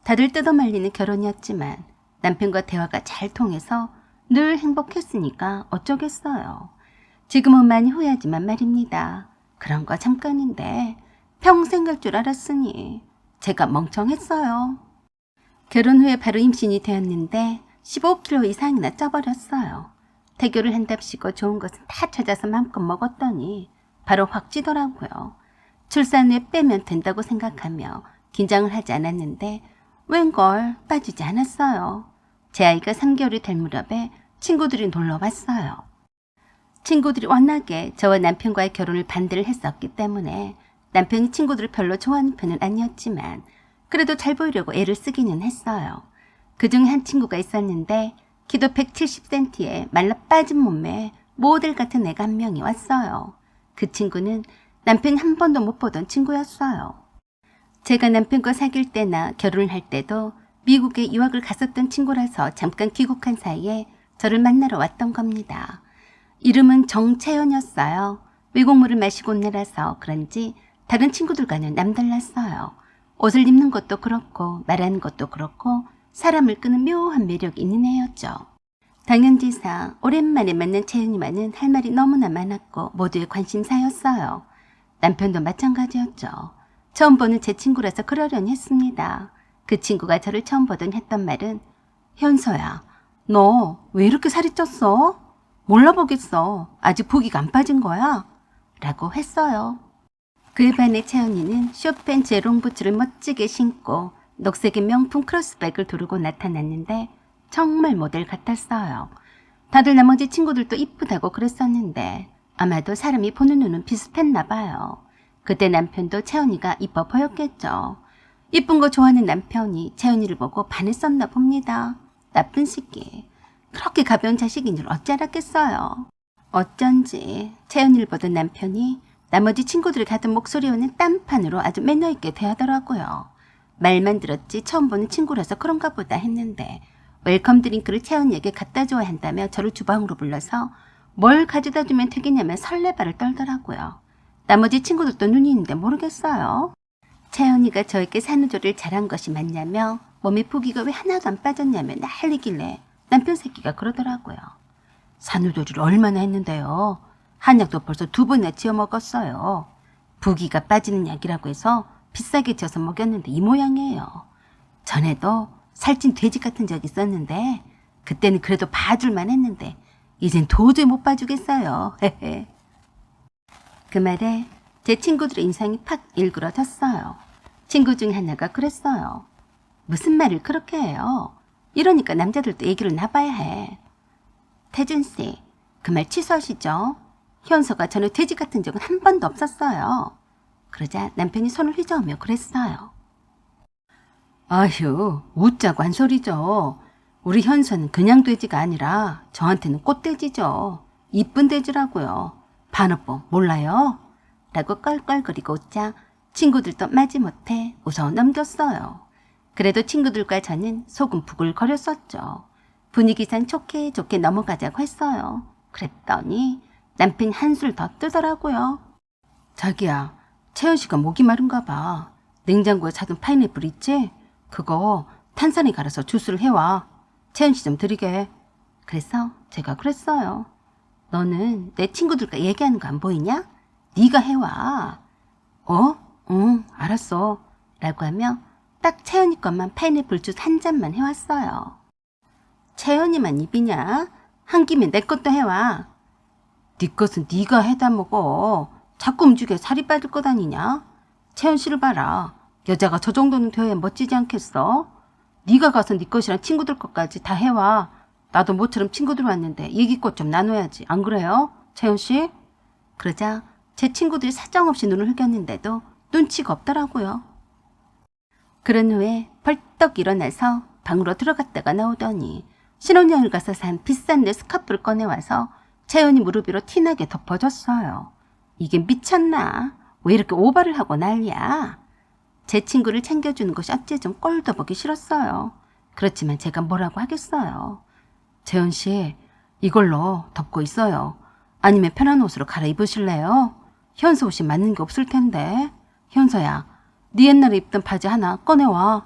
다들 뜯어말리는 결혼이었지만 남편과 대화가 잘 통해서 늘 행복했으니까 어쩌겠어요. 지금은 많이 후회하지만 말입니다. 그런 거 잠깐인데 평생 갈 줄 알았으니 제가 멍청했어요. 결혼 후에 바로 임신이 되었는데 15kg 이상이나 쪄버렸어요. 태교를 한답시고 좋은 것은 다 찾아서 마음껏 먹었더니 바로 확 찌더라고요. 출산 후에 빼면 된다고 생각하며 긴장을 하지 않았는데 웬걸 빠지지 않았어요. 제 아이가 3개월이 될 무렵에 친구들이 놀러 왔어요. 친구들이 워낙에 저와 남편과의 결혼을 반대를 했었기 때문에 남편이 친구들을 별로 좋아하는 편은 아니었지만 그래도 잘 보이려고 애를 쓰기는 했어요. 그중에 한 친구가 있었는데 키도 170cm에 말라 빠진 몸매 모델 같은 애가 한 명이 왔어요. 그 친구는 남편이 한 번도 못 보던 친구였어요. 제가 남편과 사귈 때나 결혼을 할 때도 미국에 유학을 갔었던 친구라서 잠깐 귀국한 사이에 저를 만나러 왔던 겁니다. 이름은 정채연이었어요. 외국물을 마시고 온 애라서 그런지 다른 친구들과는 남달랐어요. 옷을 입는 것도 그렇고 말하는 것도 그렇고 사람을 끄는 묘한 매력이 있는 애였죠. 당연지사 오랜만에 만난 채연이만은 할 말이 너무나 많았고 모두의 관심사였어요. 남편도 마찬가지였죠. 처음 보는 제 친구라서 그러려니 했습니다. 그 친구가 저를 처음 보더니 했던 말은 현서야, 너 왜 이렇게 살이 쪘어? 몰라보겠어. 아직 부기가 안 빠진 거야? 라고 했어요. 그에 반해 채연이는 쇼펜 제롱 부츠를 멋지게 신고 녹색의 명품 크로스백을 두르고 나타났는데 정말 모델 같았어요. 다들 나머지 친구들도 이쁘다고 그랬었는데 아마도 사람이 보는 눈은 비슷했나 봐요. 그때 남편도 채연이가 이뻐 보였겠죠. 이쁜 거 좋아하는 남편이 채연이를 보고 반했었나 봅니다. 나쁜 새끼. 그렇게 가벼운 자식인 줄 어찌 알았겠어요. 어쩐지 채연이를 보던 남편이 나머지 친구들이 가던 목소리와는 딴판으로 아주 매너 있게 대하더라고요. 말만 들었지 처음 보는 친구라서 그런가 보다 했는데 웰컴 드링크를 채연이에게 갖다 줘야 한다며 저를 주방으로 불러서 뭘 가져다 주면 되겠냐며 설레발을 떨더라고요. 나머지 친구들도 눈이 있는데 모르겠어요. 채연이가 저에게 산후조리를 잘한 것이 맞냐며 몸에 부기가 왜 하나도 안 빠졌냐며 난리길래 남편 새끼가 그러더라고요. 산후조리를 얼마나 했는데요. 한약도 벌써 2번이나 지어 먹었어요. 부기가 빠지는 약이라고 해서 비싸게 지어서 먹였는데 이 모양이에요. 전에도 살찐 돼지 같은 적이 있었는데 그때는 그래도 봐줄만 했는데 이젠 도저히 못 봐주겠어요. 그 말에 제 친구들의 인상이 팍 일그러졌어요. 친구 중 하나가 그랬어요. 무슨 말을 그렇게 해요? 이러니까 남자들도 얘기를 나봐야 해. 태준씨, 그 말 취소하시죠. 현서가 전에 돼지 같은 적은 한 번도 없었어요. 그러자 남편이 손을 휘저으며 그랬어요. 아휴, 웃자고 한 소리죠. 우리 현서는 그냥 돼지가 아니라 저한테는 꽃돼지죠. 이쁜 돼지라고요. 반어법 몰라요? 라고 껄껄거리고 웃자 친구들도 마지못해 웃어 넘겼어요. 그래도 친구들과 저는 속은 부글거렸었죠. 분위기상 좋게 좋게 넘어가자고 했어요. 그랬더니 남편이 한술 더 뜨더라고요. 자기야, 채연 씨가 목이 마른가 봐. 냉장고에 사둔 파인애플 있지? 그거 탄산에 갈아서 주스를 해와. 채연 씨 좀 드리게. 그래서 제가 그랬어요. 너는 내 친구들과 얘기하는 거 안 보이냐? 네가 해와. 응, 알았어. 라고 하며 딱 채연이 것만 파인애플 주스 한 잔만 해왔어요. 채연이만 입이냐? 한 김에 내 것도 해와. 네 것은 네가 해다 먹어. 자꾸 움직여 살이 빠질 거 아니냐? 채연 씨를 봐라. 여자가 저 정도는 되어야 멋지지 않겠어? 네가 가서 네 것이랑 친구들 것까지 다 해와. 나도 모처럼 친구들 왔는데 얘기꽃 좀 나눠야지. 안 그래요? 채연 씨? 그러자 제 친구들이 사정없이 눈을 흘겼는데도 눈치가 없더라고요. 그런 후에 벌떡 일어나서 방으로 들어갔다가 나오더니 신혼여행을 가서 산 비싼 내 스카프를 꺼내와서 채연이 무릎 위로 티나게 덮어줬어요. 이게 미쳤나? 왜 이렇게 오바를 하고 난리야? 제 친구를 챙겨주는 것이 어째 좀 꼴도 보기 싫었어요. 그렇지만 제가 뭐라고 하겠어요. 채연 씨, 이걸로 덮고 있어요. 아니면 편한 옷으로 갈아입으실래요? 현서 옷이 맞는 게 없을 텐데. 현서야, 네 옛날에 입던 바지 하나 꺼내와.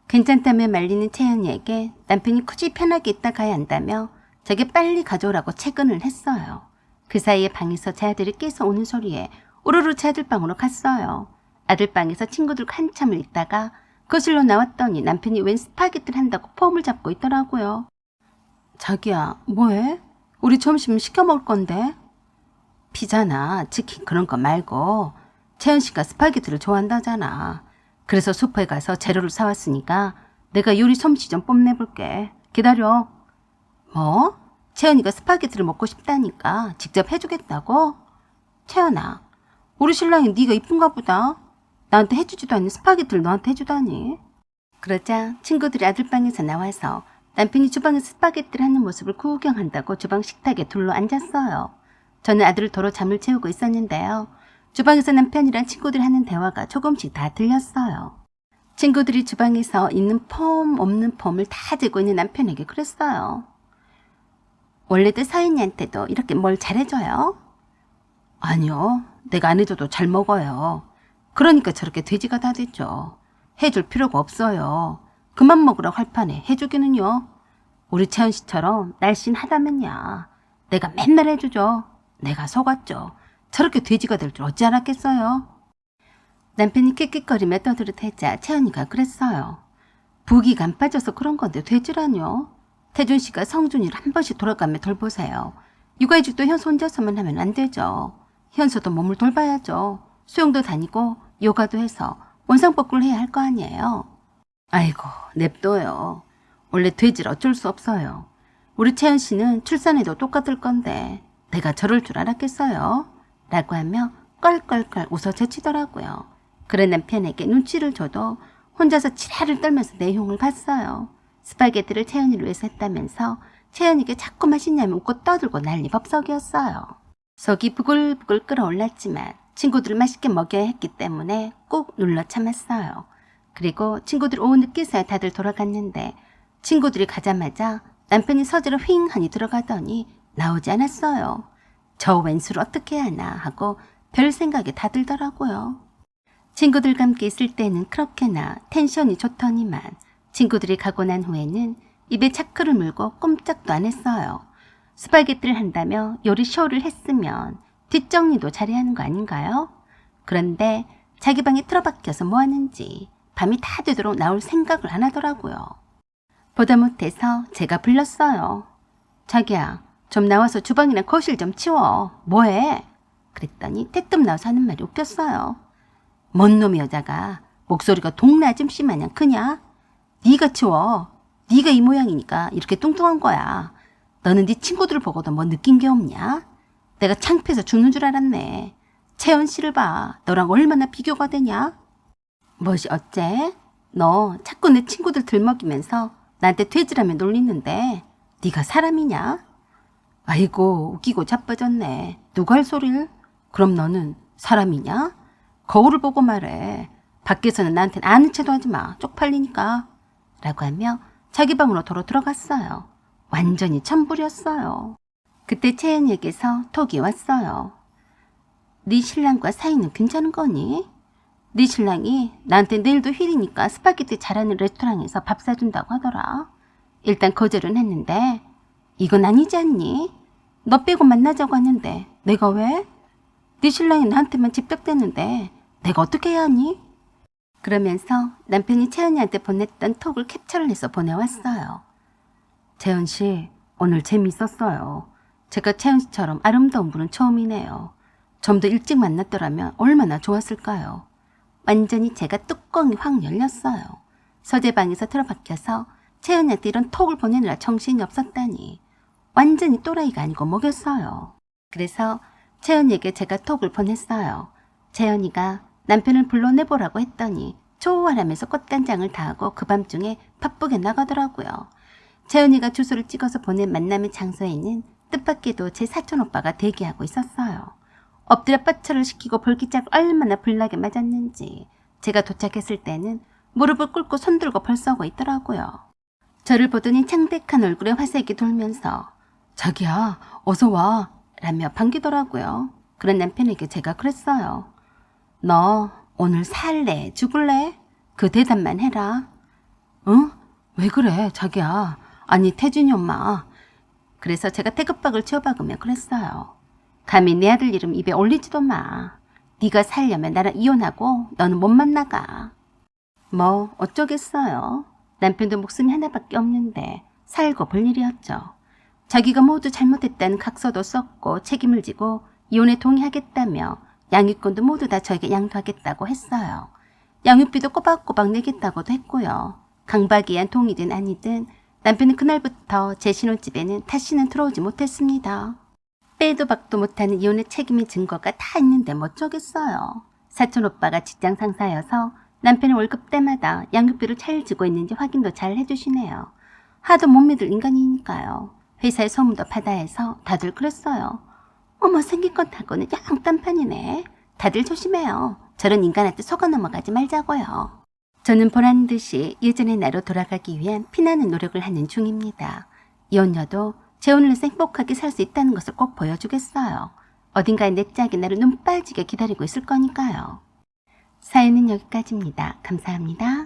괜찮다며 말리는 채연이에게 남편이 굳이 편하게 있다 가야 한다며 저게 빨리 가져오라고 채근을 했어요. 그 사이에 방에서 제 아들이 깨서 오는 소리에 우르르 제 아들 방으로 갔어요. 아들 방에서 친구들과 한참을 있다가 거실로 나왔더니 남편이 웬 스파게티를 한다고 폼을 잡고 있더라고요. 자기야, 뭐해? 우리 점심 시켜 먹을 건데. 피자나 치킨 그런 거 말고 채연 씨가 스파게티를 좋아한다잖아. 그래서 슈퍼에 가서 재료를 사왔으니까 내가 요리 솜씨 좀 뽐내볼게. 기다려. 뭐? 채연이가 스파게티를 먹고 싶다니까 직접 해주겠다고? 채연아, 우리 신랑이 네가 이쁜가 보다. 나한테 해주지도 않는 스파게티를 너한테 해주다니. 그러자 친구들이 아들방에서 나와서 남편이 주방에서 스파게티를 하는 모습을 구경한다고 주방 식탁에 둘러 앉았어요. 저는 아들을 도로 잠을 채우고 있었는데요. 주방에서 남편이랑 친구들이 하는 대화가 조금씩 다 들렸어요. 친구들이 주방에서 있는 폼 없는 폼을 다 들고 있는 남편에게 그랬어요. 원래도 서인이한테도 이렇게 뭘 잘해줘요? 아니요. 내가 안 해줘도 잘 먹어요. 그러니까 저렇게 돼지가 다 됐죠. 해줄 필요가 없어요. 그만 먹으라고 할 판에 해주기는요. 우리 채연 씨처럼 날씬하다면야. 내가 맨날 해주죠. 내가 속았죠. 저렇게 돼지가 될 줄 어찌 알았겠어요. 남편이 킥킥거리며 떠들어대자 채연이가 그랬어요. 부기가 안 빠져서 그런 건데 돼지라뇨. 태준 씨가 성준이를 한 번씩 돌아가며 돌보세요. 육아휴직도 현수 혼자서만 하면 안 되죠. 현수도 몸을 돌봐야죠. 수영도 다니고 요가도 해서 원상복구를 해야 할 거 아니에요. 아이고 냅둬요. 원래 돼지라 어쩔 수 없어요. 우리 채연 씨는 출산해도 똑같을 건데 내가 저럴 줄 알았겠어요? 라고 하며 껄껄껄 웃어 제치더라고요. 그런 남편에게 눈치를 줘도 혼자서 지랄을 떨면서 내용을 봤어요. 스파게티를 채연이를 위해서 했다면서 채연이에게 자꾸 맛있냐며 웃고 떠들고 난리 법석이었어요. 속이 부글부글 끓어올랐지만 친구들을 맛있게 먹여야 했기 때문에 꾹 눌러 참았어요. 그리고 친구들 오후 늦게서야 다들 돌아갔는데 친구들이 가자마자 남편이 서재로 휑하니 들어가더니 나오지 않았어요. 저 왼수를 어떻게 하나 하고 별 생각이 다 들더라고요. 친구들과 함께 있을 때는 그렇게나 텐션이 좋더니만 친구들이 가고 난 후에는 입에 차크를 물고 꼼짝도 안 했어요. 스파게티를 한다며 요리 쇼를 했으면 뒷정리도 잘해야 하는 거 아닌가요? 그런데 자기 방에 틀어박혀서 뭐 하는지 밤이 다 되도록 나올 생각을 안 하더라고요. 보다 못해서 제가 불렀어요. 자기야, 좀 나와서 주방이나 거실 좀 치워. 뭐해? 그랬더니 대뜸 나와서 하는 말이 웃겼어요. 뭔 놈의 여자가 목소리가 동네 아줌씨 마냥 크냐? 네가 치워. 네가 이 모양이니까 이렇게 뚱뚱한 거야. 너는 네 친구들을 보고도 뭐 느낀 게 없냐? 내가 창피해서 죽는 줄 알았네. 채연 씨를 봐. 너랑 얼마나 비교가 되냐? 뭐시 어째? 너 자꾸 내 친구들 들먹이면서 나한테 돼지라며 놀리는데 네가 사람이냐? 아이고 웃기고 자빠졌네. 누가 할 소리를? 그럼 너는 사람이냐? 거울을 보고 말해. 밖에서는 나한테는 아는 체도 하지 마. 쪽팔리니까. 라고 하며 자기 방으로 도로 들어갔어요. 완전히 천불이었어요. 그때 채연이에게서 톡이 왔어요. 네 신랑과 사이는 괜찮은 거니? 네 신랑이 나한테 내일도 휴일이니까 스파게티 잘하는 레스토랑에서 밥 사준다고 하더라. 일단 거절은 했는데 이건 아니지 않니? 너 빼고 만나자고 하는데 내가 왜? 네 신랑이 나한테만 집착되는데 내가 어떻게 해야 하니? 그러면서 남편이 채연이한테 보냈던 톡을 캡처를 해서 보내왔어요. 채연 씨, 오늘 재미있었어요. 제가 채연 씨처럼 아름다운 분은 처음이네요. 좀 더 일찍 만났더라면 얼마나 좋았을까요? 완전히 제가 뚜껑이 확 열렸어요. 서재방에서 틀어박혀서 채연이한테 이런 톡을 보내느라 정신이 없었다니. 완전히 또라이가 아니고 뭐겠어요. 그래서 채연이에게 제가 톡을 보냈어요. 채연이가 남편을 불러내보라고 했더니 좋아하면서 꽃간장을 다하고 그 밤중에 바쁘게 나가더라고요. 채연이가 주소를 찍어서 보낸 만남의 장소에는 뜻밖에도 제 사촌오빠가 대기하고 있었어요. 엎드려 뻗쳐를 시키고 볼기짝을 얼마나 불나게 맞았는지 제가 도착했을 때는 무릎을 꿇고 손들고 벌써고 있더라고요. 저를 보더니 창백한 얼굴에 화색이 돌면서 자기야 어서 와 라며 반기더라고요. 그런 남편에게 제가 그랬어요. 너 오늘 살래 죽을래? 그 대답만 해라. 응? 왜 그래 자기야. 아니 태준이 엄마. 그래서 제가 태극박을 치워박으며 그랬어요. 감히 내 아들 이름 입에 올리지도 마. 네가 살려면 나랑 이혼하고 너는 몸만 나가. 뭐 어쩌겠어요. 남편도 목숨이 하나밖에 없는데 살고 볼 일이었죠. 자기가 모두 잘못했다는 각서도 썼고 책임을 지고 이혼에 동의하겠다며 양육권도 모두 다 저에게 양도하겠다고 했어요. 양육비도 꼬박꼬박 내겠다고도 했고요. 강박이한 동의든 아니든 남편은 그날부터 제 신혼집에는 다시는 들어오지 못했습니다. 빼도 박도 못하는 이혼의 책임의 증거가 다 있는데 뭐 어쩌겠어요. 사촌오빠가 직장 상사여서 남편의 월급 때마다 양육비를 잘 주고 있는지 확인도 잘 해주시네요. 하도 못 믿을 인간이니까요. 회사에 소문도 받아야 해서 다들 그랬어요. 어머 생긴 것하고는 양 딴판이네. 다들 조심해요. 저런 인간한테 속아 넘어가지 말자고요. 저는 보란 듯이 예전의 나로 돌아가기 위한 피나는 노력을 하는 중입니다. 연녀도 제 오늘에서 행복하게 살 수 있다는 것을 꼭 보여주겠어요. 어딘가에 내 짝이 나를 눈 빠지게 기다리고 있을 거니까요. 사연은 여기까지입니다. 감사합니다.